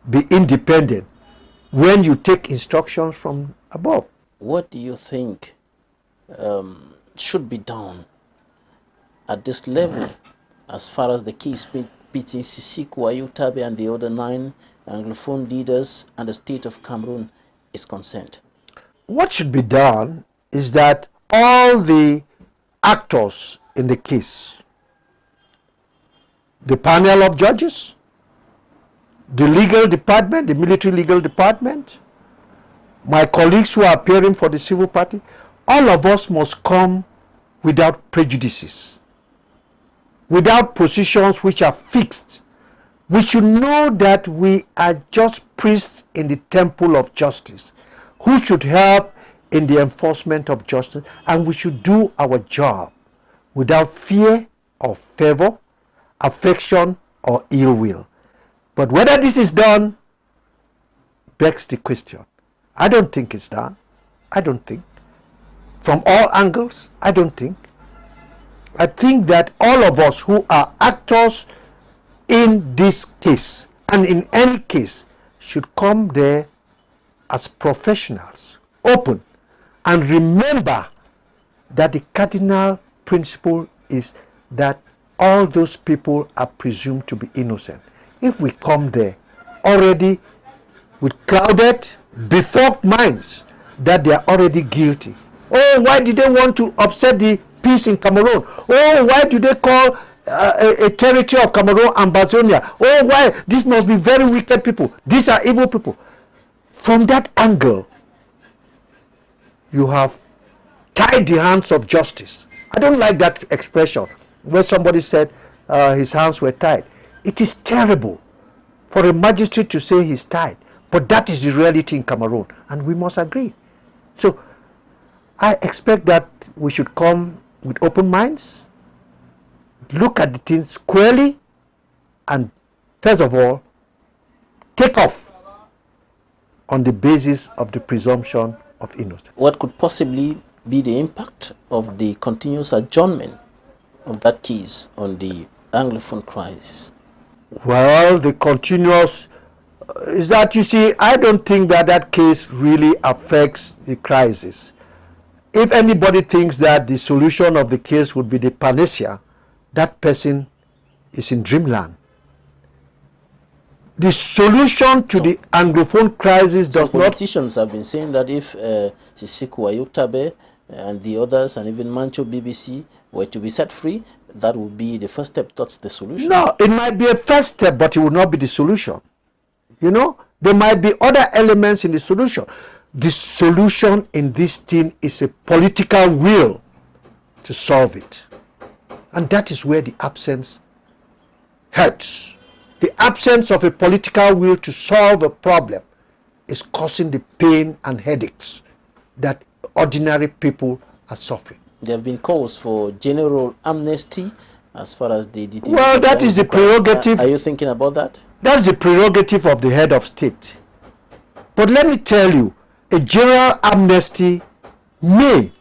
[SPEAKER 2] be independent when you take instructions from above?
[SPEAKER 1] What do you think should be done at this level as far as the case between Sisiku Ayutabe and the other 9 Anglophone leaders and the state of Cameroon is concerned?
[SPEAKER 2] What should be done is that all the actors in the case, the panel of judges, the legal department, the military legal department, my colleagues who are appearing for the civil party, all of us must come without prejudices, without positions which are fixed. We should know that we are just priests in the temple of justice who should help in the enforcement of justice, and we should do our job without fear or favor, affection or ill will. But whether this is done begs the question. I don't think it's done. I don't think. From all angles, I don't think. I think that all of us who are actors in this case and in any case should come there as professionals, open, and remember that the cardinal principle is that all those people are presumed to be innocent. If we come there already with clouded, befogged minds that they are already guilty. Oh, why did they want to upset the peace in Cameroon? Oh, why do they call a territory of Cameroon Ambazonia? Oh, why? This must be very wicked people. These are evil people. From that angle, you have tied the hands of justice. I don't like that expression where somebody said his hands were tied. It is terrible for a magistrate to say he's tied, but that is the reality in Cameroon, and we must agree. So I expect that we should come with open minds, look at the things squarely, and first of all, take off on the basis of the presumption of innocence.
[SPEAKER 1] What could possibly be the impact of the continuous adjournment of that case on the Anglophone crisis?
[SPEAKER 2] Well, the continuous is that, you see, I don't think that that case really affects the crisis. If anybody thinks that the solution of the case would be the panacea, that person is in dreamland. The solution to the Anglophone crisis does not...
[SPEAKER 1] Politicians have been saying that if Sisiku Ayutabe and the others, and even Mancho BBC, were to be set free, that would be the first step towards the solution.
[SPEAKER 2] No, it might be a first step, but it would not be the solution. You know, there might be other elements in the solution. The solution in this thing is a political will to solve it. And that is where the absence hurts. The absence of a political will to solve a problem is causing the pain and headaches that ordinary people are suffering.
[SPEAKER 1] There have been calls for general amnesty as far as the details.
[SPEAKER 2] Well, that is the prerogative.
[SPEAKER 1] Are you thinking about that?
[SPEAKER 2] That's the prerogative of the head of state. But let me tell you, a general amnesty may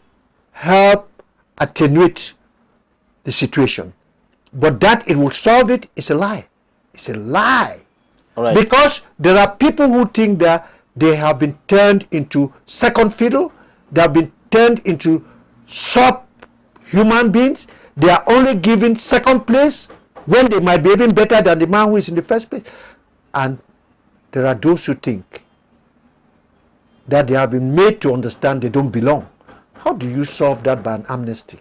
[SPEAKER 2] help attenuate the situation. But that it will solve it is a lie. It's a lie.
[SPEAKER 1] All right.
[SPEAKER 2] Because there are people who think that they have been turned into second fiddle, they have been turned into sub-human beings, they are only given second place when they might be even better than the man who is in the first place. And there are those who think that they have been made to understand they don't belong. How do you solve that by an amnesty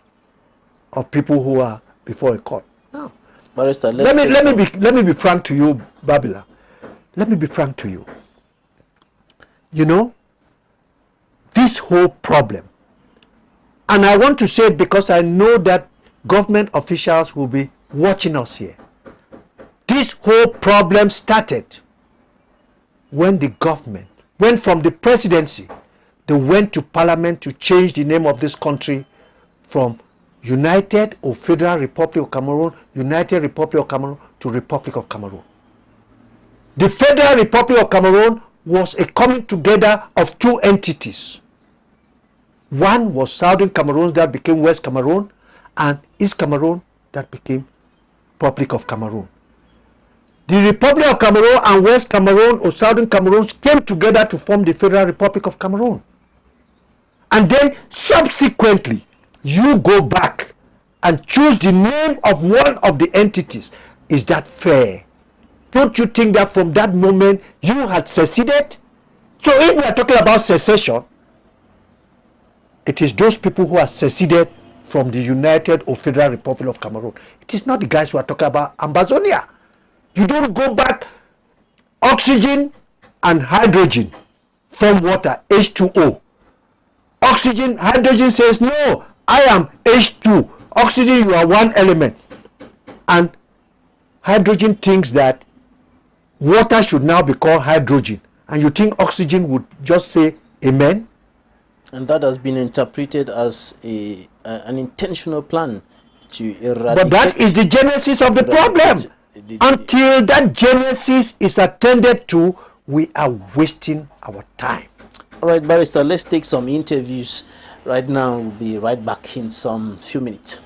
[SPEAKER 2] of people who are before a court? No.
[SPEAKER 1] Barrister,
[SPEAKER 2] let me be frank to you, Babila. Let me be frank to you. You know, this whole problem, and I want to say it because I know that government officials will be watching us here. This whole problem started when the government when from the presidency, they went to parliament to change the name of this country from United or Federal Republic of Cameroon, United Republic of Cameroon to Republic of Cameroon. The Federal Republic of Cameroon was a coming together of two entities. One was Southern Cameroon that became West Cameroon, and East Cameroon that became Republic of Cameroon. The Republic of Cameroon and West Cameroon or Southern Cameroon came together to form the Federal Republic of Cameroon. And then subsequently, you go back and choose the name of one of the entities. Is that fair? Don't you think that from that moment you had seceded? So if we are talking about secession, it is those people who are seceded from the United or Federal Republic of Cameroon. It is not the guys who are talking about Ambazonia. You don't go back. Oxygen and hydrogen form water, H2O. Oxygen, hydrogen says, no, I am H2. Oxygen, you are one element. And hydrogen thinks that water should now be called hydrogen. And you think oxygen would just say amen?
[SPEAKER 1] And that has been interpreted as an intentional plan to eradicate.
[SPEAKER 2] But that is the genesis of the problem. Until that genesis is attended to, we are wasting our time.
[SPEAKER 1] All right, Barrister, let's take some interviews right now. We'll be right back in some few minutes.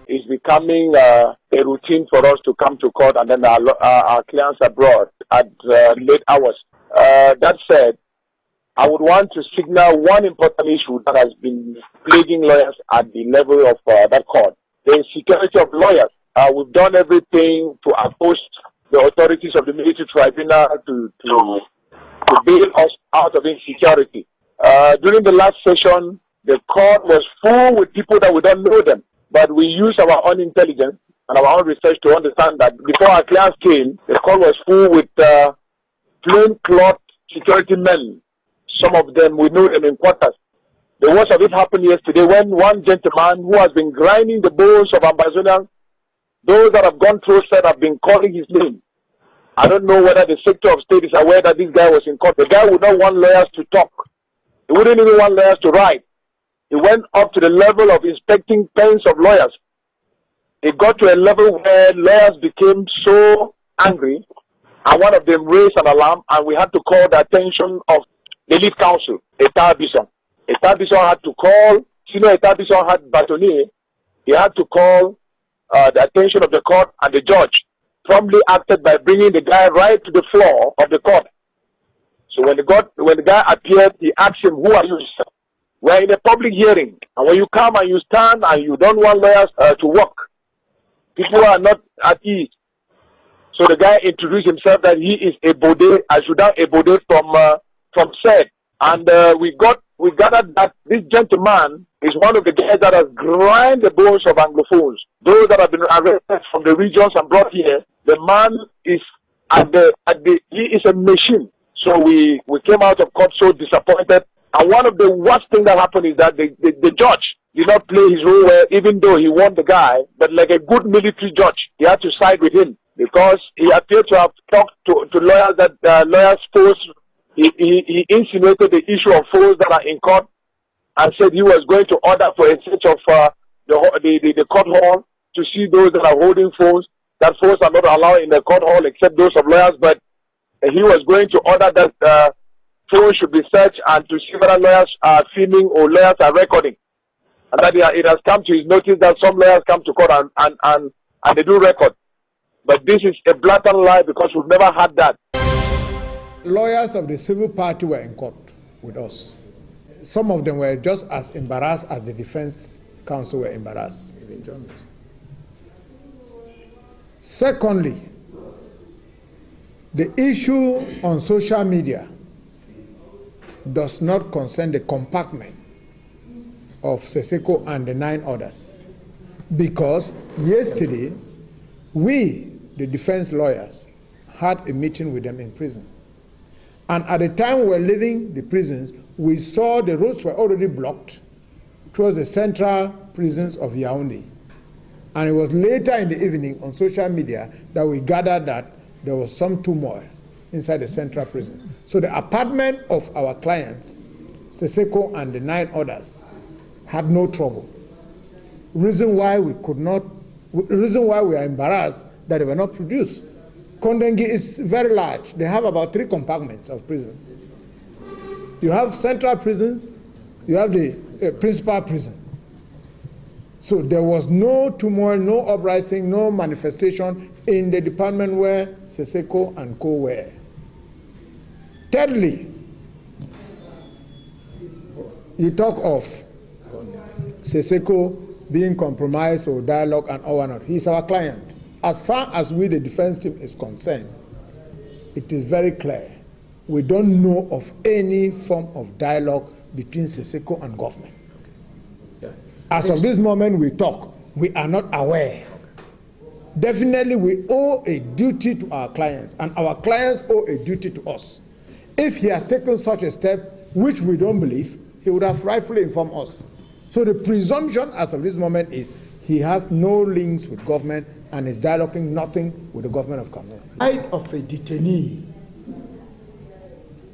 [SPEAKER 4] It's becoming a routine for us to come to court and then our clients abroad at late hours. That said, I would want to signal one important issue that has been plaguing lawyers at the level of that court: the insecurity of lawyers. We've done everything to oppose the authorities of the military tribunal to bail us out of insecurity. During the last session, the court was full with people that we don't know them, but we used our own intelligence and our own research to understand that before our clients came, the court was full with plainclothes security men. Some of them, we know them in quarters. The worst of it happened yesterday when one gentleman who has been grinding the bones of Ambazonians, those that have gone through said have been calling his name. I don't know whether the sector of state is aware that this guy was in court. The guy would not want lawyers to talk. He wouldn't even want lawyers to write. He went up to the level of inspecting pens of lawyers. It got to a level where lawyers became so angry, and one of them raised an alarm, and we had to call the attention of the lead counsel, ETAH BESONG. ETAH BESONG had to call, ETAH BESONG had bâtonnier. He had to call the attention of the court, and the judge promptly acted by bringing the guy right to the floor of the court. So when the guy appeared, he asked him, "Who are you, sir?" We're in a public hearing, and when you come and you stand and you don't want lawyers to work, people are not at ease. So the guy introduced himself that he is Ebode, Ajudan Ebode from SED. And we gathered that this gentleman is one of the guys that has grind the bones of Anglophones. Those that have been arrested from the regions and brought here, the man is he is a machine. So we came out of court so disappointed. And one of the worst things that happened is that the judge did not play his role well, even though he won the guy, but like a good military judge, he had to side with him because he appeared to have talked to lawyers that lawyers force. He insinuated the issue of phones that are in court and said he was going to order for a search of the court hall to see those that are holding phones. That phones are not allowed in the court hall except those of lawyers, but he was going to order that phones should be searched and to see whether lawyers are filming or lawyers are recording. And that it has come to his notice that some lawyers come to court and they do record. But this is a blatant lie because we've never had that.
[SPEAKER 5] Lawyers of the civil party were in court with us. Some of them were just as embarrassed as the defense counsel were embarrassed. Secondly, the issue on social media does not concern the compartment of Seseko and the 9 others. Because yesterday, we, the defense lawyers, had a meeting with them in prison. And at the time we were leaving the prisons, we saw the roads were already blocked towards the central prisons of Yaoundé. And it was later in the evening on social media that we gathered that there was some turmoil inside the central prison. So the apartment of our clients, Seseko and the 9 others, had no trouble. Reason why we are embarrassed that they were not produced. Kondengi is very large. They have about 3 compartments of prisons. You have central prisons, you have the principal prison. So there was no turmoil, no uprising, no manifestation in the department where Seseko and co were. Thirdly, you talk of Seseko being compromised or dialogue and all whatnot. He's our client. As far as we, the defense team, is concerned, it is very clear. We don't know of any form of dialogue between Seseko and government. Okay. Yeah. As of this moment we talk, we are not aware. Okay. Definitely we owe a duty to our clients, and our clients owe a duty to us. If he has taken such a step, which we don't believe, he would have rightfully informed us. So the presumption as of this moment is he has no links with government and is dialoguing nothing with the government of Cameroon. The right of a detainee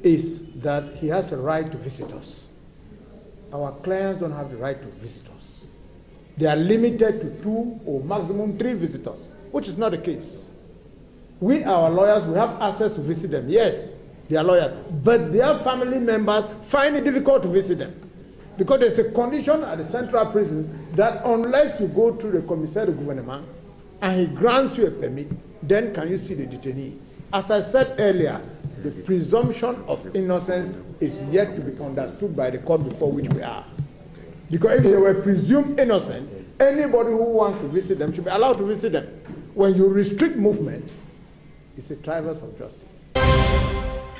[SPEAKER 5] is that he has a right to visit us. Our clients don't have the right to visit us. They are limited to 2 or maximum 3 visitors, which is not the case. We, our lawyers, we have access to visit them. Yes, they are lawyers, but their family members find it difficult to visit them. Because there's a condition at the central prisons that unless you go through the commissaire de gouvernement and he grants you a permit, then can you see the detainee. As I said earlier, the presumption of innocence is yet to be understood by the court before which we are. Because if they were presumed innocent, anybody who wants to visit them should be allowed to visit them. When you restrict movement, it's a trials of justice.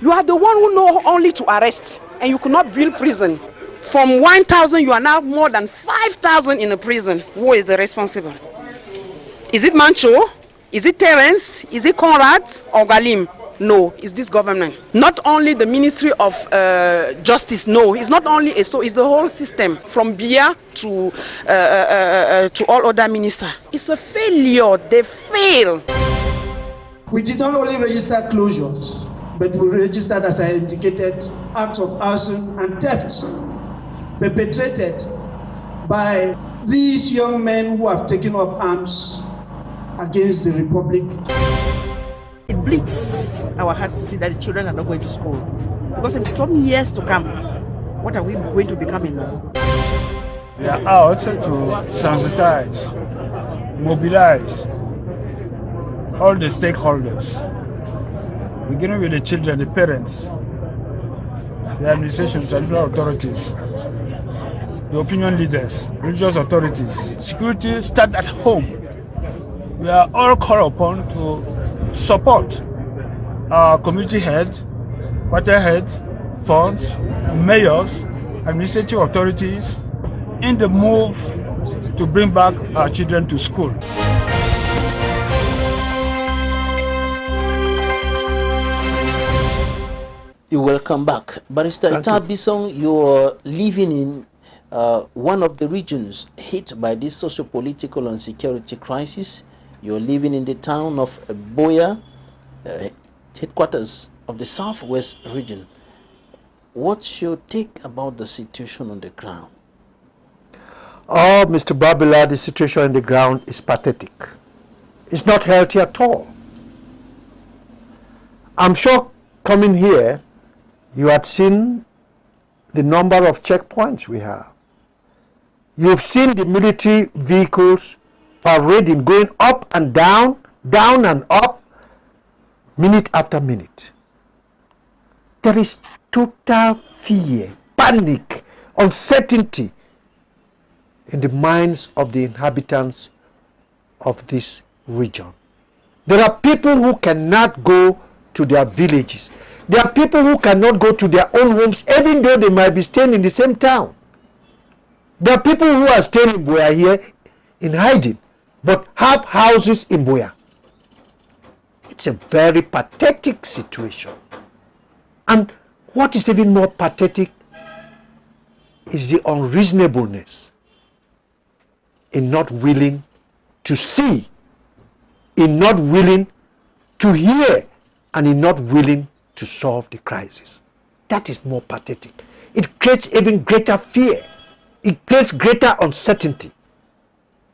[SPEAKER 6] You are the one who know only to arrest, and you could not build prison. From 1,000, you are now more than 5,000 in a prison. Who is the responsible? Is it Mancho? Is it Terence? Is it Conrad or Galim? No, it's this government. Not only the Ministry of Justice, no. It's not only it's the whole system, from BIA to all other ministers. It's a failure. They fail.
[SPEAKER 7] We did not only register closures, but we registered, as I indicated, acts of arson and theft perpetrated by these young men who have taken up arms against the Republic.
[SPEAKER 6] It bleeds our hearts to see that the children are not going to school. Because in some years to come, what are we going to become in now?
[SPEAKER 8] We are out to sensitize, mobilize all the stakeholders, beginning with the children, the parents, the administration, traditional authorities, the opinion leaders, religious authorities. Security starts at home. We are all called upon to support our community head, quarter head, funds, mayors, administrative authorities in the move to bring back our children to school.
[SPEAKER 1] You welcome back. Barrister ETAH BESONG, you're living in one of the regions hit by this socio-political and security crisis. You're living in the town of Boya, headquarters of the southwest region. What's your take about the situation on the ground?
[SPEAKER 2] Oh, Mr. Babila, the situation on the ground is pathetic. It's not healthy at all. I'm sure coming here, you had seen the number of checkpoints we have. You've seen the military vehicles parading, going up and down and up, minute after minute. There is total fear, panic, uncertainty in the minds of the inhabitants of this region. There are people who cannot go to their villages. There are people who cannot go to their own homes, even though they might be staying in the same town. There are people who are staying in Boya here in hiding, but have houses in Boya. It's a very pathetic situation. And what is even more pathetic is the unreasonableness in not willing to see, in not willing to hear, and in not willing to solve the crisis. That is more pathetic. It creates even greater fear. It creates greater uncertainty.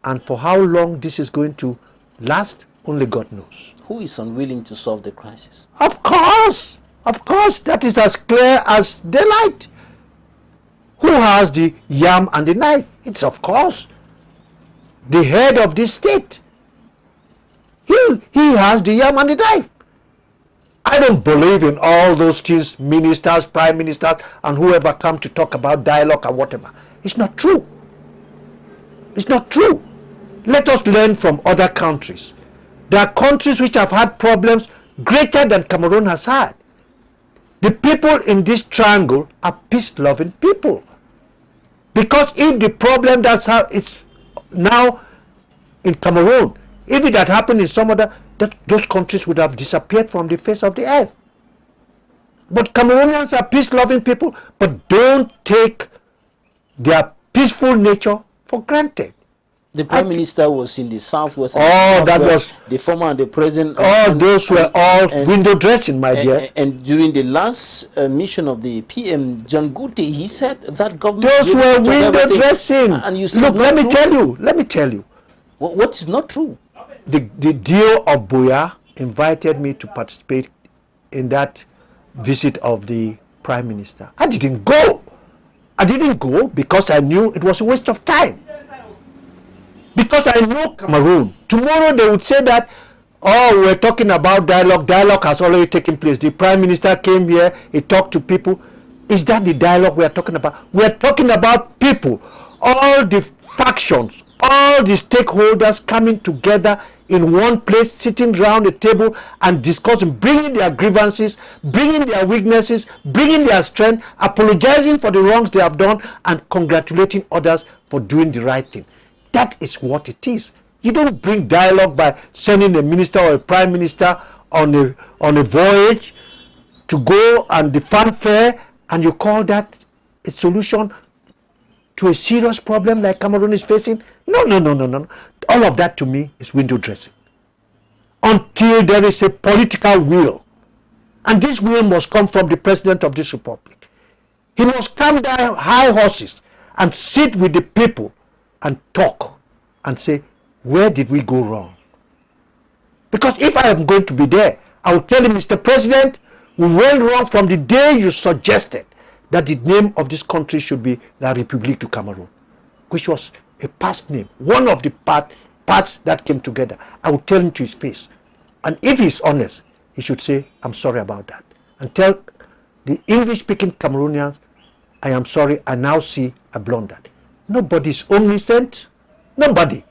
[SPEAKER 2] And for how long this is going to last, only God knows.
[SPEAKER 1] Who is unwilling to solve the crisis?
[SPEAKER 2] Of course, that is as clear as daylight. Who has the yam and the knife? It's of course the head of this state. He has the yam and the knife. I don't believe in all those things, ministers, prime ministers, and whoever come to talk about dialogue and whatever. It's not true. It's not true. Let us learn from other countries. There are countries which have had problems greater than Cameroon has had. The people in this triangle are peace-loving people. Because if the problem that's how it's now in Cameroon, if it had happened in some other, those countries would have disappeared from the face of the earth. But Cameroonians are peace-loving people, but don't take their peaceful nature for granted.
[SPEAKER 1] The Prime Minister was in the Southwest.
[SPEAKER 2] That was
[SPEAKER 1] the former and the present.
[SPEAKER 2] Those were all window dressing, my dear.
[SPEAKER 1] And during the last mission of the PM, John Guti, he said that government.
[SPEAKER 2] Those were window dressing.
[SPEAKER 1] And you said,
[SPEAKER 2] look, let me tell you.
[SPEAKER 1] What is not true?
[SPEAKER 2] The Dio of Buya invited me to participate in that visit of the Prime Minister. I didn't go. I didn't go because I knew it was a waste of time. Because I know Cameroon. Tomorrow they would say that, oh, we're talking about dialogue. Dialogue has already taken place. The Prime Minister came here, he talked to people. Is that the dialogue we are talking about? We are talking about people. All the factions, all the stakeholders coming together in one place, sitting around the table and discussing, bringing their grievances, bringing their weaknesses, bringing their strength, apologizing for the wrongs they have done, and congratulating others for doing the right thing. That is what it is. You don't bring dialogue by sending a minister or a prime minister on a voyage to go and the fanfare, and you call that a solution to a serious problem like Cameroon is facing. No. All of that to me is window dressing. Until there is a political will. And this will must come from the President of this Republic. He must come down high horses and sit with the people and talk and say, where did we go wrong? Because if I am going to be there, I will tell him, Mr. President, we went wrong from the day you suggested that the name of this country should be La République du Cameroun, which was a past name, one of the parts that came together. I will tell him to his face. And if he's honest, he should say, I'm sorry about that. And tell the English-speaking Cameroonians, I am sorry, I now see I blundered. Nobody is omniscient. Nobody.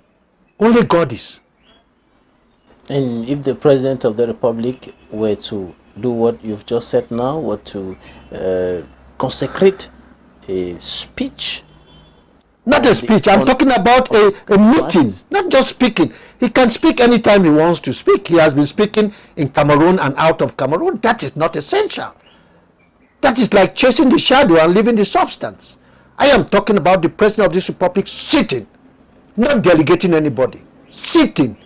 [SPEAKER 2] Only God is.
[SPEAKER 1] And if the President of the Republic were to do what you've just said now, were to consecrate a speech.
[SPEAKER 2] Not a speech. I'm talking about a meeting. Not just speaking. He can speak anytime he wants to speak. He has been speaking in Cameroon and out of Cameroon. That is not essential. That is like chasing the shadow and leaving the substance. I am talking about the President of this Republic sitting, not delegating anybody, sitting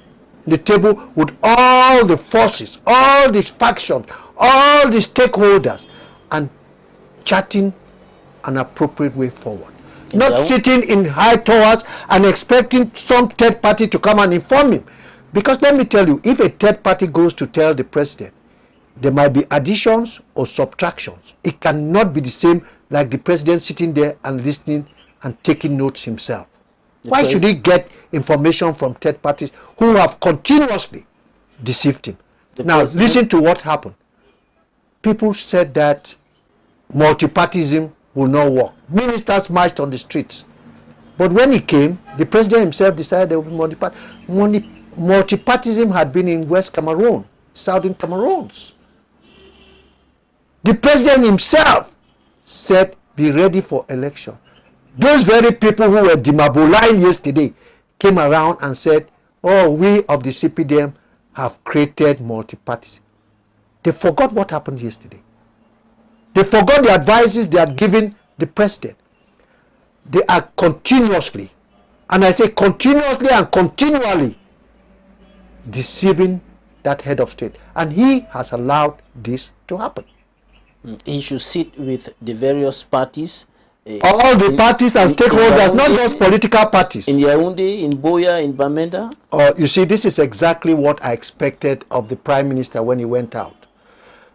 [SPEAKER 2] at the table with all the forces, all the factions, all the stakeholders, and charting an appropriate way forward. Not sitting in high towers and expecting some third party to come and inform him. Because let me tell you, if a third party goes to tell the president, there might be additions or subtractions. It cannot be the same like the president sitting there and listening and taking notes himself. Why should he get information from third parties who have continuously deceived him? Now, listen to what happened. People said that multipartyism will not work. Ministers marched on the streets. But when he came, the president himself decided there would be multiparty. Multipartyism had been in West Cameroon, Southern Cameroons. The president himself said, be ready for election. Those very people who were demaboline yesterday came around and said, oh, we of the CPDM have created multi-parties. They forgot what happened yesterday. They forgot the advices they had given the president. They are continuously, and I say continuously and continually, deceiving that head of state. And he has allowed this to happen.
[SPEAKER 1] He should sit with the various parties.
[SPEAKER 2] All the parties and stakeholders, not just political parties.
[SPEAKER 1] In Yaoundé, in Boya, in Bamenda.
[SPEAKER 2] You see, this is exactly what I expected of the Prime Minister when he went out.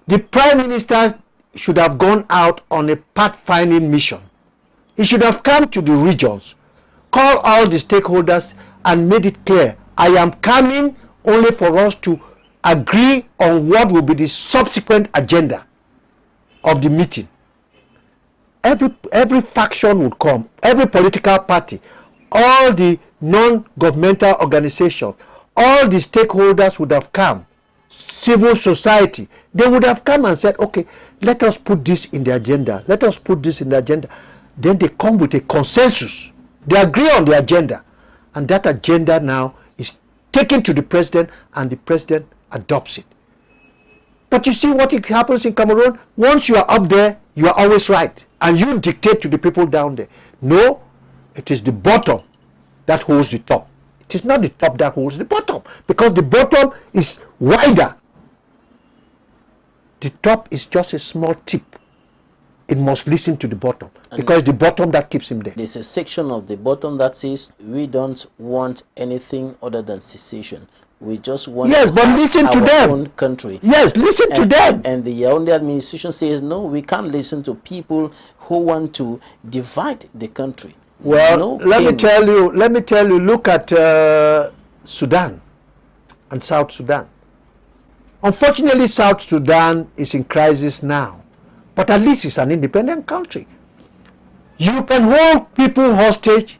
[SPEAKER 2] The Prime Minister should have gone out on a path-finding mission. He should have come to the regions, called all the stakeholders and made it clear, I am coming only for us to agree on what will be the subsequent agenda of the meeting. Every faction would come, every political party, all the non-governmental organizations, all the stakeholders would have come, civil society, they would have come and said, okay, let us put this in the agenda, let us put this in the agenda. Then they come with a consensus, they agree on the agenda, and that agenda now is taken to the president and the president adopts it. But you see what happens in Cameroon? Once you are up there, you are always right. And you dictate to the people down there. No, it is the bottom that holds the top. It is not the top that holds the bottom. Because the bottom is wider. The top is just a small tip. It must listen to the bottom. Because it's the bottom that keeps him there.
[SPEAKER 1] There's a section of the bottom that says, we don't want anything other than secession. We just want
[SPEAKER 2] yes, but listen to them.
[SPEAKER 1] Own country.
[SPEAKER 2] Yes, listen to them.
[SPEAKER 1] And the Yaoundé administration says, no, we can't listen to people who want to divide the country.
[SPEAKER 2] Well, let me tell you, look at Sudan and South Sudan. Unfortunately, South Sudan is in crisis now, but at least it's an independent country. You can hold people hostage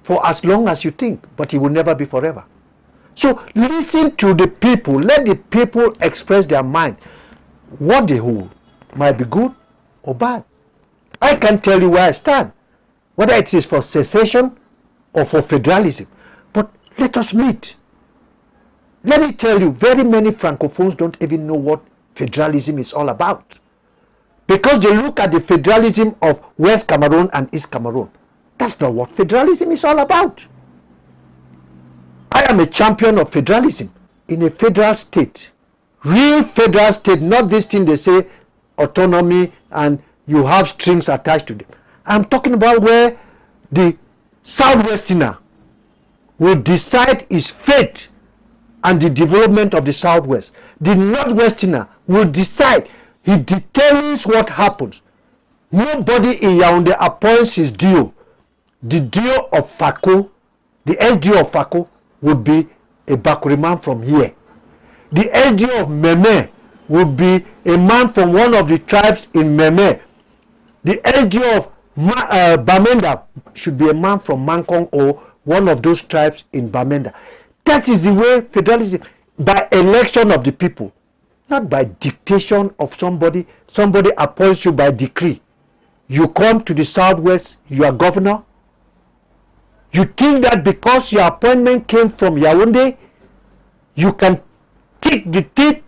[SPEAKER 2] for as long as you think, but it will never be forever. So listen to the people, let the people express their mind. What they hold might be good or bad. I can't tell you where I stand, whether it is for secession or for federalism. But let us meet. Let me tell you, very many Francophones don't even know what federalism is all about. Because they look at the federalism of West Cameroon and East Cameroon. That's not what federalism is all about. I am a champion of federalism in a federal state. Real federal state, not this thing they say autonomy and you have strings attached to them. I'm talking about where the Southwesterner will decide his fate and the development of the Southwest. The Northwesterner will decide. He determines what happens. Nobody in Yaoundé appoints his DO. The DO of Fako, the SDO of Fako, would be a Bakuri man from here. The SDO of Meme would be a man from one of the tribes in Meme. The SDO of Bamenda should be a man from Mankong or one of those tribes in Bamenda. That is the way federalism, by election of the people, not by dictation of somebody. Somebody appoints you by decree. You come to the Southwest, you are governor. You think that because your appointment came from Yaoundé, you can kick the teeth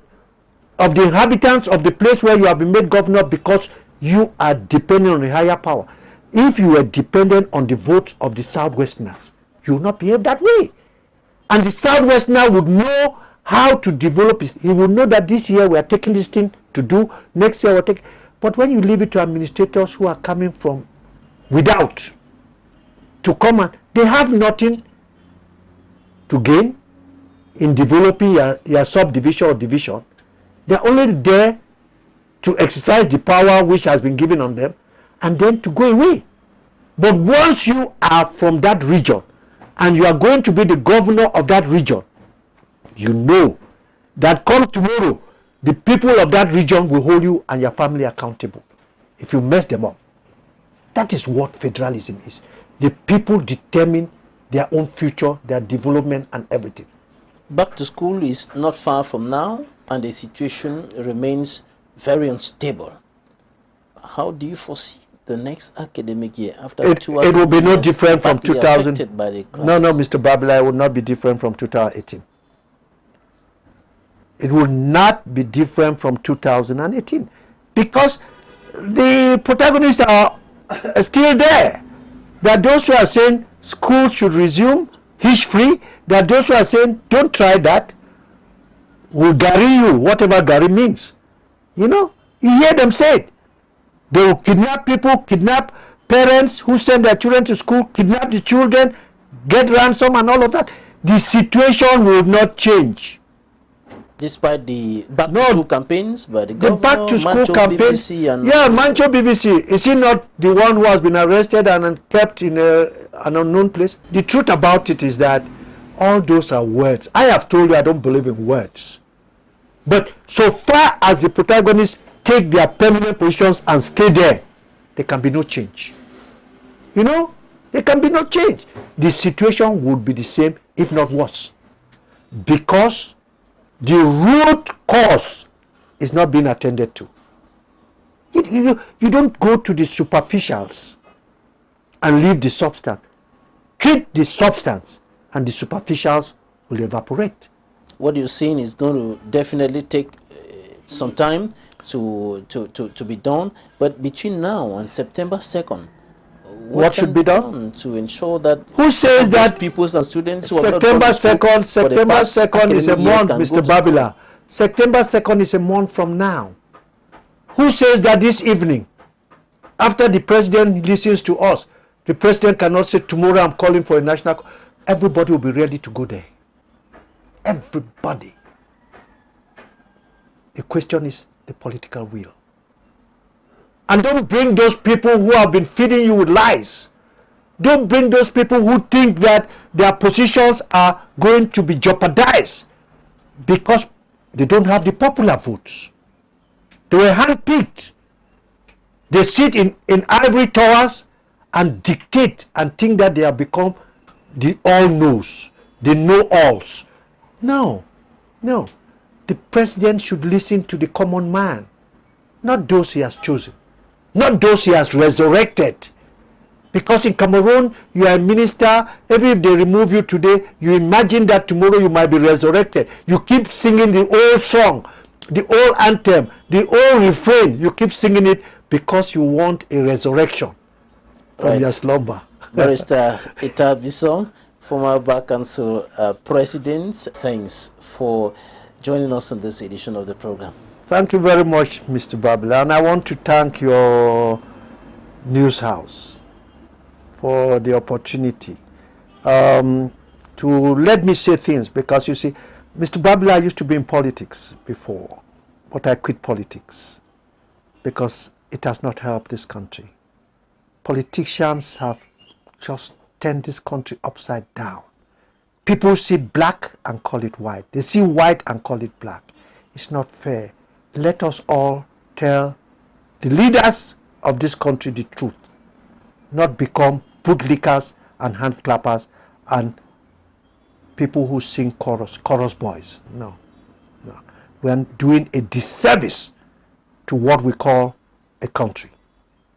[SPEAKER 2] of the inhabitants of the place where you have been made governor because you are dependent on a higher power. If you are dependent on the votes of the Southwesterners, you will not behave that way. And the Southwesterner would know how to develop it. He will know that this year we are taking this thing to do, next year we'll take. But when you leave it to administrators who are coming from without, to come and they have nothing to gain in developing your subdivision or division. They're only there to exercise the power which has been given on them and then to go away. But once you are from that region and you are going to be the governor of that region, you know that come tomorrow, the people of that region will hold you and your family accountable if you mess them up. That is what federalism is. The people determine their own future, their development and everything.
[SPEAKER 1] Back to school is not far from now and the situation remains very unstable. How do you foresee the next academic year after
[SPEAKER 2] it will be no different from 2000. No, Mr. Babila, it will not be different from 2018. It will not be different from 2018 because the protagonists are still there. There are those who are saying school should resume, hitch free. There are those who are saying don't try that. will Gary you, whatever Gary means. You know, you hear them say it. They will kidnap people, kidnap parents who send their children to school, kidnap the children, get ransom and all of that. The situation will not change.
[SPEAKER 1] Despite the back to school campaigns by the governor,
[SPEAKER 2] back to school campaigns,
[SPEAKER 1] BBC and
[SPEAKER 2] Mancho BBC, is he not the one who has been arrested and kept in an unknown place? The truth about it is that all those are words. I have told you I don't believe in words. But so far as the protagonists take their permanent positions and stay there, there can be no change. You know, there can be no change. The situation would be the same, if not worse. Because the root cause is not being attended to. You don't go to the superficials and leave the substance. Treat the substance and the superficials will evaporate.
[SPEAKER 1] What you're saying is going to definitely take some time to be done, but between now and September 2nd,
[SPEAKER 2] what should be done
[SPEAKER 1] to ensure that
[SPEAKER 2] who says that
[SPEAKER 1] pupils and students who
[SPEAKER 2] September 2nd is a month, Mr. Babila. September 2nd is a month from now. Who says that this evening, after the president listens to us, the president cannot say tomorrow I'm calling for a national. Everybody will be ready to go there. Everybody. The question is the political will. And don't bring those people who have been feeding you with lies. Don't bring those people who think that their positions are going to be jeopardized because they don't have the popular votes. They were handpicked. They sit in ivory towers and dictate and think that they have become the all-knows, the know-alls. No, no. The president should listen to the common man, not those he has chosen. Not those he has resurrected. Because in Cameroon, you are a minister. Even if they remove you today, you imagine that tomorrow you might be resurrected. You keep singing the old song, the old anthem, the old refrain. You keep singing it because you want a resurrection from your slumber.
[SPEAKER 1] Barrister ETAH BESONG, former Bar Council President, thanks for joining us on this edition of the program.
[SPEAKER 2] Thank you very much, Mr. Babila, and I want to thank your news house for the opportunity to let me say things, because you see, Mr. Babila used to be in politics before, but I quit politics because it has not helped this country. Politicians have just turned this country upside down. People see black and call it white. They see white and call it black. It's not fair. Let us all tell the leaders of this country the truth, not become bootlickers and hand clappers and people who sing chorus boys. No, no. We are doing a disservice to what we call a country.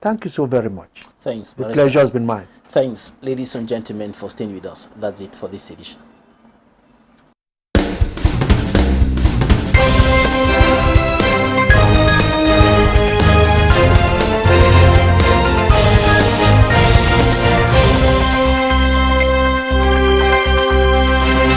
[SPEAKER 2] Thank you so very much.
[SPEAKER 1] Thanks.
[SPEAKER 2] The pleasure has been mine.
[SPEAKER 1] Thanks, ladies and gentlemen, for staying with us. That's it for this edition.